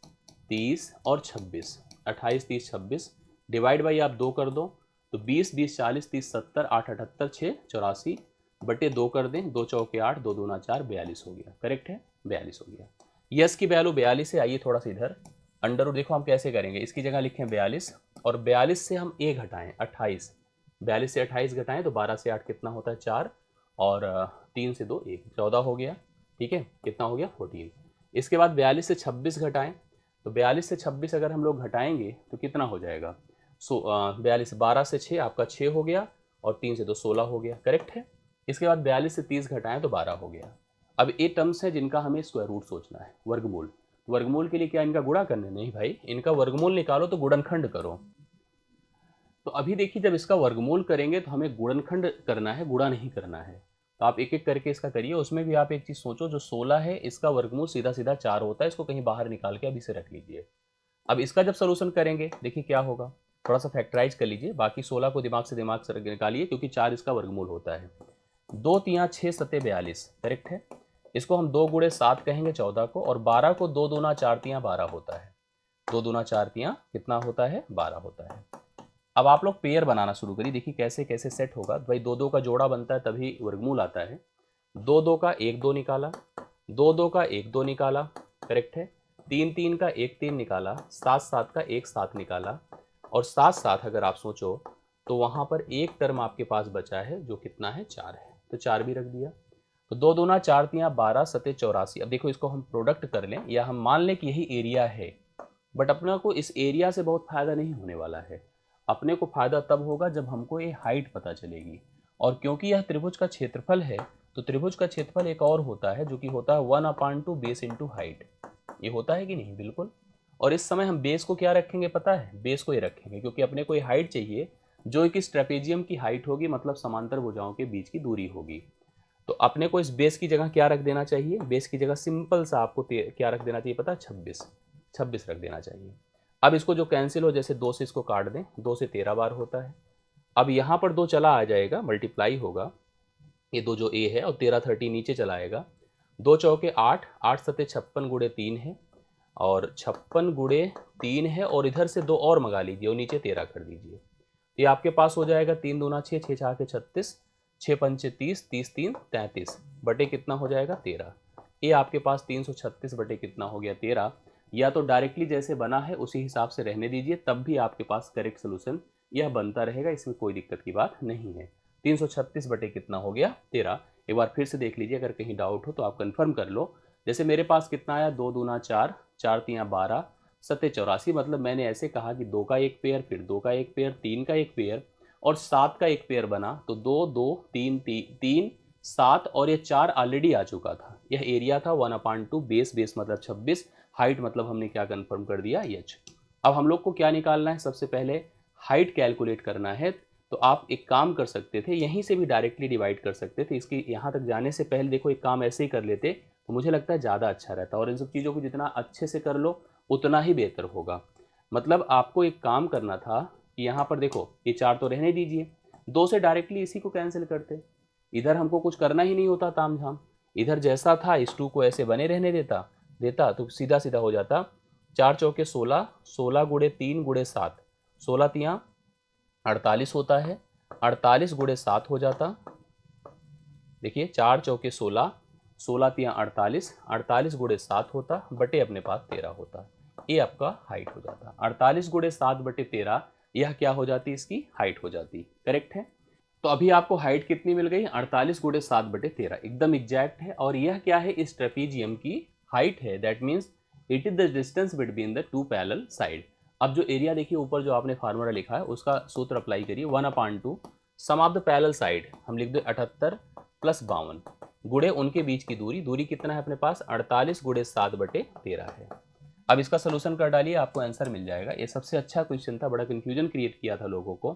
30 और 26। 28, 30, 26 डिवाइड बाई आप 2 कर दो तो 20, 20, 40, 30, 70, 8, 78, 6, 84 बटे 2 कर दें, 2 चौके 8, 2 दूना 4, 42 हो गया। करेक्ट है, 42 हो गया। यस की वैल्यू 42 है। आइए थोड़ा सा इधर अंडर रूट देखो हम कैसे करेंगे। इसकी जगह लिखें 42, और 42 से हम ए घटाएं 28, 42 से 28 घटाएं तो 12 से 8 कितना होता है 4, और 3 से 2 1, 14 हो गया। ठीक है, कितना हो गया 14। इसके बाद 42 से 26 घटाएं, तो 42 से 26 अगर हम लोग घटाएंगे तो कितना हो जाएगा? 42, 12 से 6 आपका 6 हो गया, और 3 से 2 16 हो गया। करेक्ट है। इसके बाद 42 से 30 घटाएं तो 12 हो गया। अब ये टर्म्स है जिनका हमें स्क्वायर रूट सोचना है, वर्गमूल। वर्गमूल के लिए क्या इनका गुणा करना है? नहीं भाई, इनका वर्गमूल निकालो तो गुणनखंड करो। तो अभी देखिए, जब इसका वर्गमूल करेंगे तो हमें गुणनखंड करना है, गुणा नहीं करना है। तो आप एक एक करके इसका करिए। उसमें भी आप एक चीज़ सोचो, जो 16 है इसका वर्गमूल सीधा सीधा 4 होता है, इसको कहीं बाहर निकाल के अभी से रख लीजिए। अब इसका जब सोल्यूशन करेंगे देखिए क्या होगा, थोड़ा सा फैक्टराइज कर लीजिए। बाकी 16 को दिमाग से निकालिए, क्योंकि 4 इसका वर्गमूल होता है। 2 तियाँ 6 सते 42, करेक्ट है। इसको हम 2 गुणे 7 कहेंगे 14 को, और 12 को 2 दूना 4 तियाँ 12 होता है। 2 दूना 4 तियाँ कितना होता है? 12 होता है। अब आप लोग पेयर बनाना शुरू करिए, देखिए कैसे कैसे सेट होगा। भाई 2 2 का जोड़ा बनता है तभी वर्गमूल आता है। 2 2 का 1 2 निकाला, 2 2 का 1 2 निकाला, करेक्ट है। 3 3 का 1 3 निकाला, 7 7 का 1 7 निकाला, और 7 7 अगर आप सोचो तो वहाँ पर एक टर्म आपके पास बचा है जो कितना है? 4 है, तो 4 भी रख दिया। तो 2 दूना 4 तियाँ 12 सते 84। अब देखो इसको हम प्रोडक्ट कर लें, या हम मान लें कि यही एरिया है, बट अपने को इस एरिया से बहुत फायदा नहीं होने वाला है। अपने को फायदा तब होगा जब हमको ये हाइट पता चलेगी। और क्योंकि यह त्रिभुज का क्षेत्रफल है, तो त्रिभुज का क्षेत्रफल एक और होता है जो कि होता है 1/2 बेस इंटू हाइट। ये होता है कि नहीं? बिल्कुल। और इस समय हम बेस को क्या रखेंगे पता है? बेस को ये रखेंगे, क्योंकि अपने को ये हाइट चाहिए जो कि इस ट्रेपेजियम की हाइट होगी, मतलब समांतर भुजाओं के बीच की दूरी होगी। तो अपने को इस बेस की जगह क्या रख देना चाहिए? बेस की जगह सिंपल सा आपको क्या रख देना चाहिए पता है? 26 रख देना चाहिए। अब इसको जो कैंसिल हो, जैसे 2 से इसको काट दें, 2 से 13 बार होता है। अब यहाँ पर 2 चला आ जाएगा, मल्टीप्लाई होगा, ये 2 जो ए है, और 13 30 नीचे चला आएगा। 2 चौके 8, 8 सते 56 गुणे 3 है, और 56 गुणे 3 है, और इधर से 2 और मंगा लीजिए और नीचे 13 कर दीजिए। ये आपके पास हो जाएगा 3 दूना 6, 6 4 के 36, 6 पंचे 30, 30 3 33 बटे कितना हो जाएगा? 13। ये आपके पास 336 बटे कितना हो गया? 13। या तो डायरेक्टली जैसे बना है उसी हिसाब से रहने दीजिए, तब भी आपके पास करेक्ट सोल्यूशन यह बनता रहेगा, इसमें कोई दिक्कत की बात नहीं है। 336 बटे कितना हो गया 13। एक बार फिर से देख लीजिए, अगर कहीं डाउट हो तो आप कंफर्म कर लो। जैसे मेरे पास कितना आया, 2 दूना 4, 4 तियाँ 12, 7 84, मतलब मैंने ऐसे कहा कि 2 का एक पेयर, फिर 2 का एक पेयर, 3 का एक पेयर और 7 का एक पेयर बना, तो 2 2 3 3 7 और ये 4 ऑलरेडी आ चुका था। यह एरिया था 1/2, बेस बेस मतलब 26, हाइट मतलब हमने क्या कंफर्म कर दिया h। अब हम लोग को क्या निकालना है, सबसे पहले हाइट कैलकुलेट करना है। तो आप एक काम कर सकते थे, यहीं से भी डायरेक्टली डिवाइड कर सकते थे। इसकी यहाँ तक जाने से पहले देखो एक काम ऐसे ही कर लेते तो मुझे लगता है ज़्यादा अच्छा रहता, और इन सब चीज़ों को जितना अच्छे से कर लो उतना ही बेहतर होगा। मतलब आपको एक काम करना था कि यहाँ पर देखो ये 4 तो रहने दीजिए, 2 से डायरेक्टली इसी को कैंसिल करते, इधर हमको कुछ करना ही नहीं होता ताम झाम, इधर जैसा था इस 2 को ऐसे बने रहने देता देता तो सीधा सीधा हो जाता। 4 चौके 16, 16 गुड़े 3 गुड़े 7, 16 तियाँ 48 होता है, 48 गुड़े 7 हो जाता। देखिए 4 चौके 16, 16 तियाँ 48, 48 गुड़े 7 होता, बटे अपने पास 13 होता। ये आपका हाइट हो जाता। 48 गुड़े 7 बटे 13, यह क्या हो जाती, इसकी हाइट हो जाती। करेक्ट है। तो अभी आपको हाइट कितनी मिल गई, 48 गुड़े 7 बटे 13, एकदम एग्जैक्ट है। और यह क्या है, इस ट्रेपीजियम की हाइट है। That means it is the distance between the 2 parallel side. अब जो एरिया देखिए ऊपर जो आपने फार्मूला लिखा है उसका सूत्र अप्लाई करिए, 1/2 सम ऑफ द पैरेलल साइड, हम लिख दो 78 प्लस 52 गुड़े उनके बीच की दूरी, दूरी कितना है अपने पास 48 गुड़े 7 बटे 13 है। अब इसका सोल्यूशन कर डालिए, आपको आंसर मिल जाएगा। ये सबसे अच्छा क्वेश्चन था, बड़ा कंफ्यूजन क्रिएट किया था लोगों को।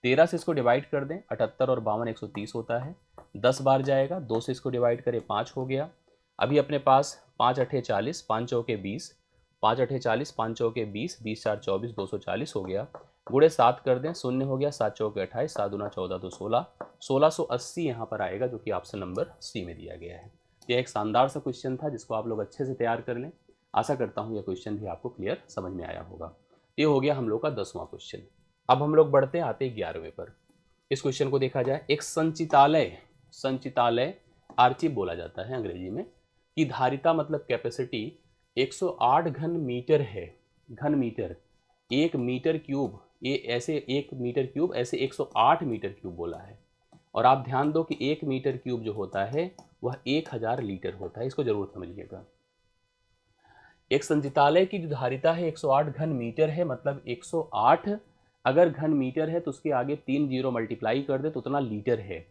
13 से इसको डिवाइड कर दें, 78 और 52 130 होता है, 10 बार जाएगा, 2 से इसको डिवाइड करें 5 हो गया। अभी अपने पास 5 अठे 40, 5 चौके 20, 5 अठे 40, 5 चौके 20, 20 4 24, 240 हो गया। गुड़े 7 कर दें, शून्य हो गया, 7 चौके 28, 7 दूना 14 तो 16, 1680 यहाँ पर आएगा, जो कि ऑप्शन नंबर सी में दिया गया है। यह एक शानदार सा क्वेश्चन था जिसको आप लोग अच्छे से तैयार कर लें। आशा करता हूँ यह क्वेश्चन भी आपको क्लियर समझ में आया होगा। ये हो गया हम लोग का 10वां क्वेश्चन। अब हम लोग बढ़ते आते 11वें पर। इस क्वेश्चन को देखा जाए, एक संचितालय, संचितालय आर्ची बोला जाता है अंग्रेजी में, की धारिता मतलब कैपेसिटी 108 घन मीटर है। घन मीटर, 1 मीटर क्यूब, ये ऐसे 1 मीटर क्यूब, ऐसे 108 मीटर क्यूब बोला है। और आप ध्यान दो कि 1 मीटर क्यूब जो होता है वह 1000 लीटर होता है, इसको जरूर समझिएगा। एक संचितालय की जो धारिता है 108 घन मीटर है, मतलब 108 अगर घन मीटर है तो उसके आगे 3 जीरो मल्टीप्लाई कर दे तो उतना लीटर है।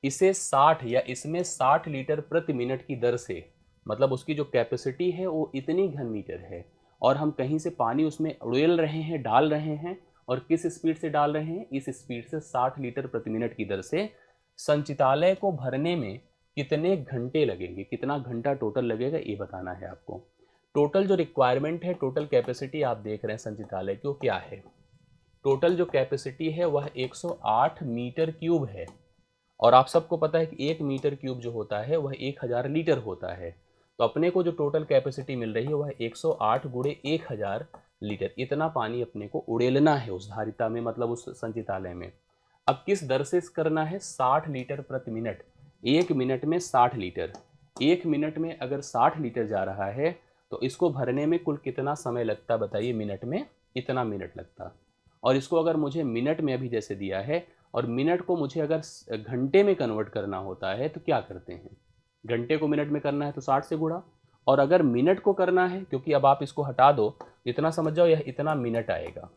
इसे 60 या इसमें 60 लीटर प्रति मिनट की दर से, मतलब उसकी जो कैपेसिटी है वो इतनी घन मीटर है, और हम कहीं से पानी उसमें उड़ेल रहे हैं, डाल रहे हैं, और किस स्पीड से डाल रहे हैं, इस स्पीड से 60 लीटर प्रति मिनट की दर से। संचितालय को भरने में कितने घंटे लगेंगे, कितना घंटा टोटल लगेगा, ये बताना है आपको। टोटल जो रिक्वायरमेंट है, टोटल कैपेसिटी आप देख रहे हैं संचितालय की, वो क्या है, टोटल जो कैपेसिटी है वह 108 मीटर क्यूब है। और आप सबको पता है कि 1 मीटर क्यूब जो होता है वह 1000 लीटर होता है। तो अपने को जो टोटल कैपेसिटी मिल रही है वह 108 गुणे 1000 लीटर, इतना पानी अपने को उड़ेलना है उस धारिता में, मतलब उस संचितालय में। अब किस दर से करना है, 60 लीटर प्रति मिनट, 1 मिनट में 60 लीटर। 1 मिनट में अगर 60 लीटर जा रहा है तो इसको भरने में कुल कितना समय लगता, बताइए। मिनट में इतना मिनट लगता। और इसको अगर मुझे मिनट में अभी जैसे दिया है, और मिनट को मुझे अगर घंटे में कन्वर्ट करना होता है तो क्या करते हैं, घंटे को मिनट में करना है तो 60 से गुणा, और अगर मिनट को करना है, क्योंकि अब आप इसको हटा दो, इतना समझ जाओ यह इतना मिनट आएगा।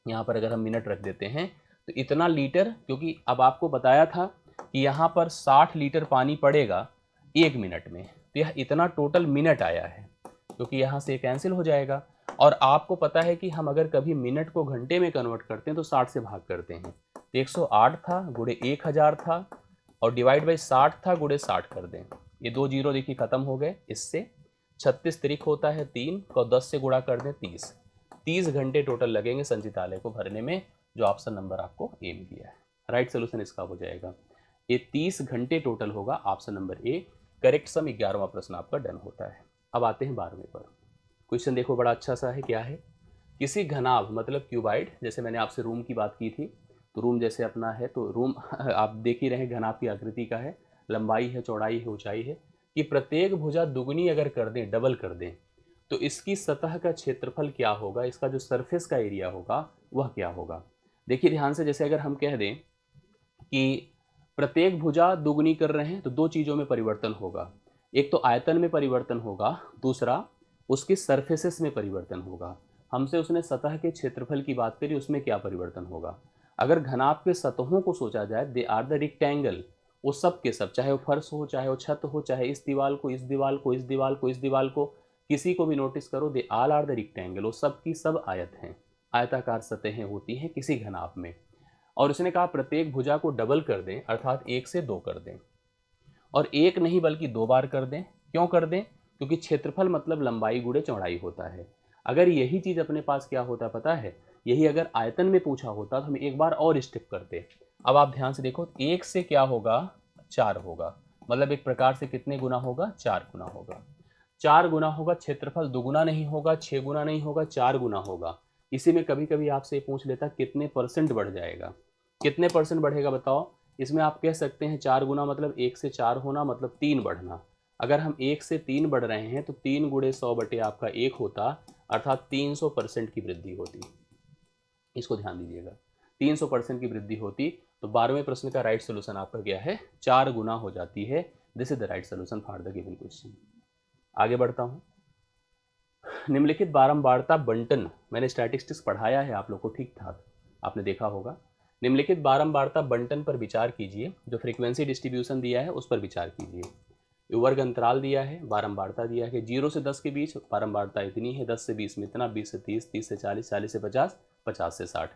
यहाँ पर अगर हम मिनट रख देते हैं तो इतना लीटर, क्योंकि अब आपको बताया था कि यहाँ पर 60 लीटर पानी पड़ेगा 1 मिनट में, तो यह इतना टोटल मिनट आया है, क्योंकि यहाँ से कैंसिल हो जाएगा। और आपको पता है कि हम अगर कभी मिनट को घंटे में कन्वर्ट करते हैं तो 60 से भाग करते हैं। 108 था गुणे 1000 था, और डिवाइड बाई 60 था गुणे 60 कर दें, ये 2 जीरो देखिए खत्म हो गए। इससे 36 तिरिक होता है 3 को 10 से गुणा कर दें 30 घंटे टोटल लगेंगे संचितालय को भरने में, जो ऑप्शन नंबर आपको ए में दिया है। राइट सोल्यूशन इसका हो जाएगा, ये 30 घंटे टोटल होगा, ऑप्शन नंबर ए करेक्ट। सम 11वां प्रश्न आपका डन होता है। अब आते हैं 12वें पर। क्वेश्चन देखो बड़ा अच्छा सा है, क्या है, किसी घनाभ मतलब क्यूबाइड, जैसे मैंने आपसे रूम की बात की थी, तो रूम जैसे अपना है, तो रूम आप देख ही रहे घनाभ की आकृति का है, लंबाई है, चौड़ाई है, ऊंचाई है, कि प्रत्येक भुजा दुगनी अगर कर दें, डबल कर दें, तो इसकी सतह का क्षेत्रफल क्या होगा, इसका जो सरफेस का एरिया होगा वह क्या होगा। देखिए ध्यान से, जैसे अगर हम कह दें कि प्रत्येक भुजा दुगुनी कर रहे हैं तो दो चीज़ों में परिवर्तन होगा, एक तो आयतन में परिवर्तन होगा, दूसरा उसकी सरफेसेस में परिवर्तन होगा। हमसे उसने सतह के क्षेत्रफल की बात करी, उसमें क्या परिवर्तन होगा। अगर घनाभ के सतहों को सोचा जाए, दे आर द रेक्टेंगल, वो सब के सब, चाहे वो फर्श हो, चाहे वो छत हो, चाहे इस दीवार को, इस दीवार को, इस दीवार को, इस दीवार को, किसी को भी नोटिस करो, they all are the rectangle, वो सब की सब आयत हैं, आयताकार सतहें होती हैं किसी घनाभ में। और उसने कहा प्रत्येक भुजा को डबल कर दें, अर्थात 1 से 2 कर दें, और एक नहीं बल्कि 2 बार कर दें। क्यों कर दें? क्योंकि क्षेत्रफल मतलब लंबाई गुणे चौड़ाई होता है। अगर यही चीज़ अपने पास क्या होता पता है, यही अगर आयतन में पूछा होता तो हम एक बार और स्टेप करते। अब आप ध्यान से देखो, 1 से क्या होगा, 4 होगा, मतलब एक प्रकार से कितने गुना होगा, 4 गुना होगा। 4 गुना होगा, क्षेत्रफल दुगुना नहीं होगा, 6 गुना नहीं होगा, 4 गुना होगा। इसी में कभी कभी आपसे पूछ लेता कितने परसेंट बढ़ जाएगा, कितने परसेंट बढ़ेगा बताओ। इसमें आप कह सकते हैं 4 गुना मतलब 1 से 4 होना, मतलब 3 बढ़ना। अगर हम 1 से 3 बढ़ रहे हैं तो 3 गुणे 100 बटे आपका 1 होता, अर्थात 300% की वृद्धि होती। इसको ध्यान दीजिएगा, 300% की वृद्धि होती। तो 12वें प्रश्न का राइट सोल्यूशन आपका क्या है, 4 गुना हो जाती है। This is the right solution for the given question. आगे बढ़ता हूँ। निम्नलिखित बारंबारता बंटन, मैंने स्टैटिस्टिक्स पढ़ाया है आप लोग को ठीक ठाक, आपने देखा होगा। निम्नलिखित बारंबारता बंटन पर विचार कीजिए, जो फ्रीक्वेंसी डिस्ट्रीब्यूशन दिया है उस पर विचार कीजिए। वर्ग अंतराल दिया है, बारंबारता दिया है, 0 से 10 के बीच बारंबारता इतनी है, 10 से 20 में इतना, 20 से 30, 30 से 40, 40 से 50, 50 से 60।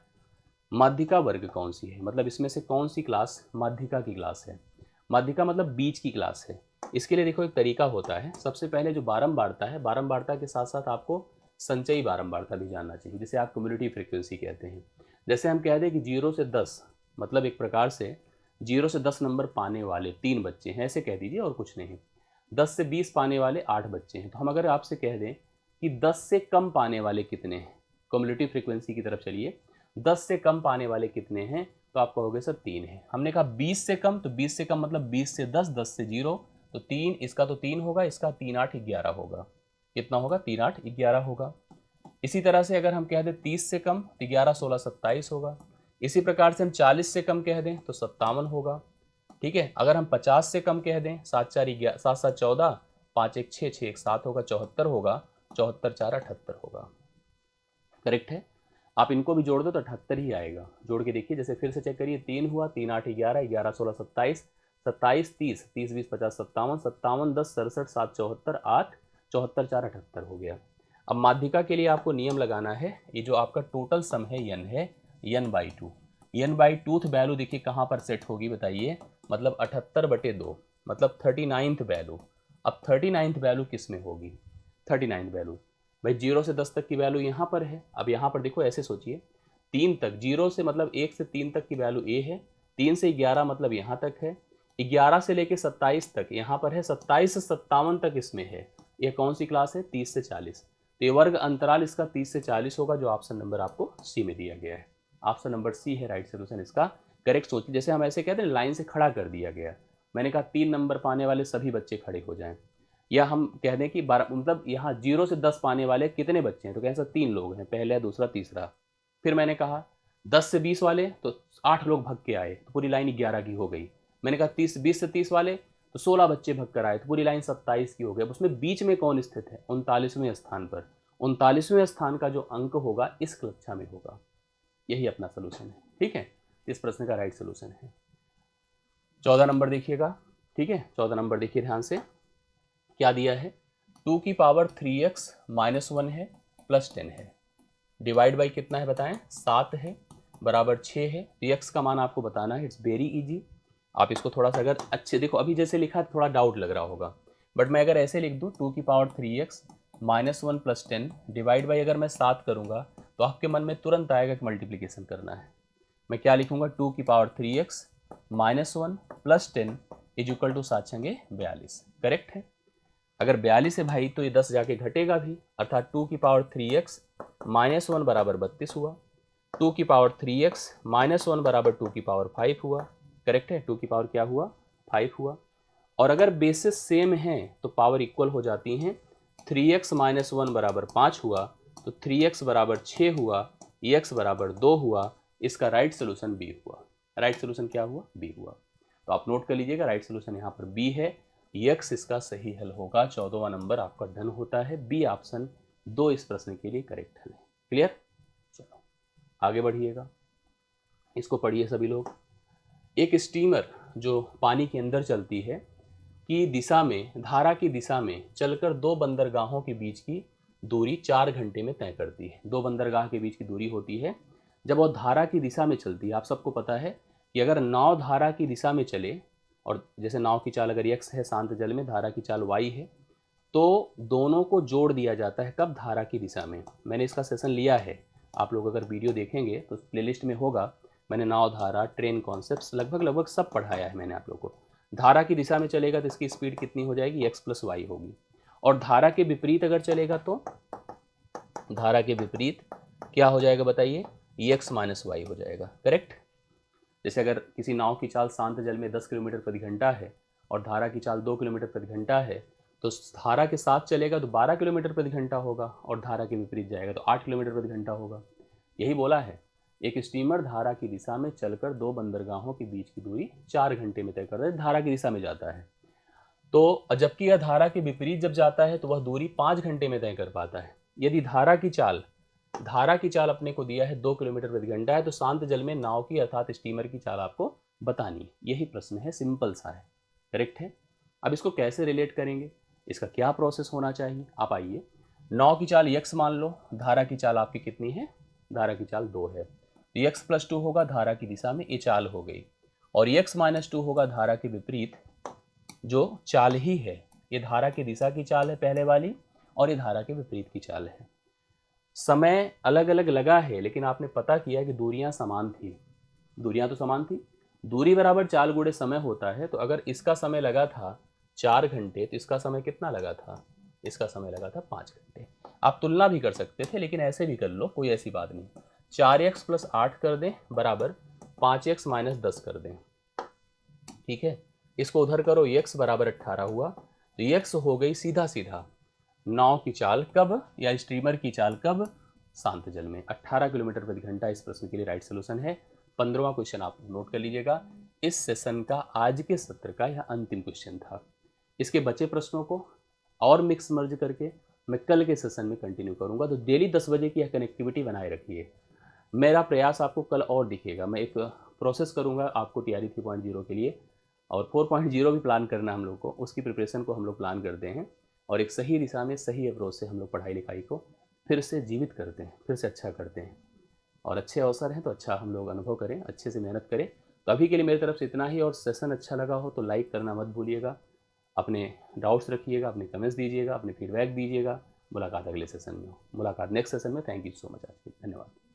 माध्यिका वर्ग कौन सी है, मतलब इसमें से कौन सी क्लास माध्यिका की क्लास है। माध्यिका मतलब बीच की क्लास है। इसके लिए देखो एक तरीका होता है, सबसे पहले जो बारंबारता है, बारंबारता के साथ साथ आपको संचयी बारंबारता भी जानना चाहिए, जिसे आप कम्युनिटी फ्रीक्वेंसी कहते हैं। जैसे हम कह दें कि 0 से 10 मतलब एक प्रकार से 0 से 10 नंबर पाने वाले 3 बच्चे हैं, ऐसे कह दीजिए और कुछ नहीं। 10 से 20 पाने वाले 8 बच्चे हैं। तो हम अगर आपसे कह दें कि 10 से कम पाने वाले कितने हैं, कम्युनिटी फ्रीक्वेंसी की तरफ चलिए, 10 से कम पाने वाले कितने हैं, तो आप कहोगे सर 3 है। हमने कहा 20 से कम, तो 20 से कम मतलब 20 से 10, 10 से 0, तो 3, इसका तो 3 होगा, इसका 3 8 11 होगा। कितना होगा, 3 8 11 होगा। इसी तरह से अगर हम कह दें 30 से कम, तो 11 16 27 होगा। इसी प्रकार से हम 40 से कम कह दें तो 57 होगा। ठीक है, अगर हम 50 से कम कह दें, 7 4 11, 7 7 14, 5 1 6, 6 1 7 होगा, 74 होगा, 74 4 78 होगा। करेक्ट है। आप इनको भी जोड़ दो तो 78 ही आएगा। जोड़ के देखिए, जैसे फिर से चेक करिए, 3 हुआ, 3 8 11, 11 16 27, 27 30, 30 20 50 57, 57 10 67, 7 74 8, 74 4 78 हो गया। अब माध्यिका के लिए आपको नियम लगाना है, ये जो आपका टोटल सम है n है, n/2, n/2th वैल्यू देखिए कहाँ पर सेट होगी बताइए, मतलब 78/2, मतलब 39th वैल्यू। अब 39th वैल्यू किस में होगी, 39th वैल्यू भाई 0 से 10 तक की वैल्यू यहाँ पर है। अब यहाँ पर देखो ऐसे सोचिए, 3 तक, 0 से मतलब 1 से 3 तक की वैल्यू a है, 3 से 11 मतलब यहाँ तक है, 11 से लेके 27 तक यहाँ पर है, 27 से 57 तक इसमें है। यह कौन सी क्लास है, 30 से 40। तो ये वर्ग अंतराल इसका 30 से 40 होगा, जो ऑप्शन नंबर आपको सी में दिया गया है। ऑप्शन नंबर सी है राइट सोल्यूशन इसका। करेक्ट सोचिए, जैसे हम ऐसे कहते हैं लाइन से खड़ा कर दिया गया, मैंने कहा 3 नंबर पाने वाले सभी बच्चे खड़े हो जाएं, या हम कह दें कि 12, मतलब यहाँ 0 से 10 पाने वाले कितने बच्चे हैं, तो कैसे 3 लोग हैं, पहला दूसरा तीसरा। फिर मैंने कहा 10 से 20 वाले, तो 8 लोग भग के आए, तो पूरी लाइन 11 की हो गई। मैंने कहा 20 से 30 वाले, तो 16 बच्चे भग कर आए, तो पूरी लाइन 27 की हो गई। अब उसमें बीच में कौन स्थित है, 39वें स्थान पर। 39वें स्थान का जो अंक होगा इस कक्षा में होगा। यही अपना सोल्यूशन है। ठीक है, इस प्रश्न का राइट सोल्यूशन है। 14 नंबर देखिएगा। ठीक है, 14 नंबर देखिए ध्यान से, क्या दिया है, 2 की पावर 3x - 1 है प्लस 10 है, डिवाइड बाई कितना है बताएं, 7 है, बराबर 6 है। तो x का मान आपको बताना है, इट्स वेरी इजी। आप इसको थोड़ा सा अगर अच्छे देखो, अभी जैसे लिखा है थोड़ा डाउट लग रहा होगा, बट मैं अगर ऐसे लिख दूँ 2 की power 3x - 1 plus 10 divide by अगर मैं 7 करूँगा, तो आपके मन में तुरंत आएगा कि मल्टीप्लिकेशन करना है। मैं क्या लिखूँगा, 2 की power 3x - 1 plus 10 is equal to 7 छंगे 42। करेक्ट है। अगर 42 है भाई तो ये 10 जाके घटेगा भी, अर्थात 2 की पावर 3x - 1 बराबर 32 हुआ, 2 की पावर 3x - 1 बराबर 2 की पावर 5 हुआ। करेक्ट है, 2 की पावर क्या हुआ, 5 हुआ। और अगर बेसिस सेम हैं तो पावर इक्वल हो जाती हैं, 3x माइनस 1 बराबर 5 हुआ, तो 3x बराबर 6 हुआ, x बराबर 2 हुआ, इसका राइट सोल्यूशन बी हुआ। राइट सोल्यूशन क्या हुआ? बी हुआ। तो आप नोट कर लीजिएगा, राइट सोल्यूशन यहाँ पर बी है, x इसका सही हल होगा। 14वां नंबर आपका डन होता है, बी ऑप्शन 2 इस प्रश्न के लिए करेक्ट हल है। क्लियर? चलो आगे बढ़िएगा, इसको पढ़िए सभी लोग। एक स्टीमर जो पानी के अंदर चलती है की दिशा में, धारा की दिशा में चलकर दो बंदरगाहों के बीच की दूरी 4 घंटे में तय करती है। दो बंदरगाह के बीच की दूरी होती है जब वो धारा की दिशा में चलती है। आप सबको पता है कि अगर नाव धारा की दिशा में चले, और जैसे नाव की चाल अगर x है शांत जल में, धारा की चाल y है, तो दोनों को जोड़ दिया जाता है। कब? धारा की दिशा में। मैंने इसका सेशन लिया है, आप लोग अगर वीडियो देखेंगे तो प्लेलिस्ट में होगा। मैंने नाव धारा, ट्रेन कॉन्सेप्ट्स लगभग सब पढ़ाया है मैंने आप लोग को। धारा की दिशा में चलेगा तो इसकी स्पीड कितनी हो जाएगी? x प्लस वाई होगी। और धारा के विपरीत अगर चलेगा तो धारा के विपरीत क्या हो जाएगा बताइए? x माइनस वाई हो जाएगा। करेक्ट? जैसे अगर किसी नाव की चाल शांत जल में 10 किलोमीटर प्रति घंटा है और धारा की चाल 2 किलोमीटर प्रति घंटा है, तो धारा के साथ चलेगा तो 12 किलोमीटर प्रति घंटा होगा, और धारा के विपरीत जाएगा तो 8 किलोमीटर प्रति घंटा होगा। यही बोला है, एक स्टीमर धारा की दिशा में चलकर दो बंदरगाहों के बीच की दूरी 4 घंटे में तय करता है। धारा की दिशा में जाता है, तो जबकि यह धारा के विपरीत जब जाता है तो वह दूरी 5 घंटे में तय कर पाता है। यदि धारा की चाल अपने को दिया है 2 किलोमीटर प्रति घंटा है, तो शांत जल में नाव की अर्थात स्टीमर की चाल आपको बतानी है। यही प्रश्न है, सिंपल सा है। करेक्ट है? अब इसको कैसे रिलेट करेंगे, इसका क्या प्रोसेस होना चाहिए? आप आइए, नाव की चाल x मान लो, धारा की चाल आपकी कितनी है? धारा की चाल 2 है, तो x प्लस 2 होगा धारा की दिशा में, ये चाल हो गई। और x माइनस 2 होगा धारा के विपरीत जो चाल ही है। ये धारा की दिशा की चाल है पहले वाली, और ये धारा के विपरीत की चाल है। समय अलग अलग लगा है, लेकिन आपने पता किया कि दूरियां समान थी। दूरियां तो समान थी, दूरी बराबर चाल गुणे समय होता है। तो अगर इसका समय लगा था 4 घंटे, तो इसका समय कितना लगा था? इसका समय लगा था 5 घंटे। आप तुलना भी कर सकते थे, लेकिन ऐसे भी कर लो, कोई ऐसी बात नहीं। 4x प्लस 8 कर दें बराबर 5x माइनस 10 कर दें। ठीक है, इसको उधर करो, x बराबर 18 हुआ, तो x हो गई सीधा सीधा नाव की चाल कब, या स्टीमर की चाल कब? शांत जल में। 18 किलोमीटर प्रति घंटा इस प्रश्न के लिए राइट सोल्यूशन है। 15वां क्वेश्चन आप नोट कर लीजिएगा, इस सेशन का आज के सत्र का यह अंतिम क्वेश्चन था। इसके बचे प्रश्नों को और मिक्स मर्ज करके मैं कल के सेशन में कंटिन्यू करूंगा। तो डेली 10 बजे की यह कनेक्टिविटी बनाए रखिए। मेरा प्रयास आपको कल और दिखेगा। मैं एक प्रोसेस करूंगा आपको TRE 3.0 के लिए, और 4.0 भी प्लान करना हम लोग को, उसकी प्रिपरेशन को हम लोग प्लान करते हैं, और एक सही दिशा में सही अप्रोच से हम लोग पढ़ाई लिखाई को फिर से जीवित करते हैं, फिर से अच्छा करते हैं। और अच्छे अवसर हैं तो अच्छा हम लोग अनुभव करें, अच्छे से मेहनत करें। तो अभी के लिए मेरी तरफ से इतना ही, और सेशन अच्छा लगा हो तो लाइक करना मत भूलिएगा। अपने डाउट्स रखिएगा, अपने कमेंट्स दीजिएगा, अपने फीडबैक दीजिएगा। मुलाकात अगले सेशन में हो, मुलाकात नेक्स्ट सेशन में। Thank you so much. आज के धन्यवाद।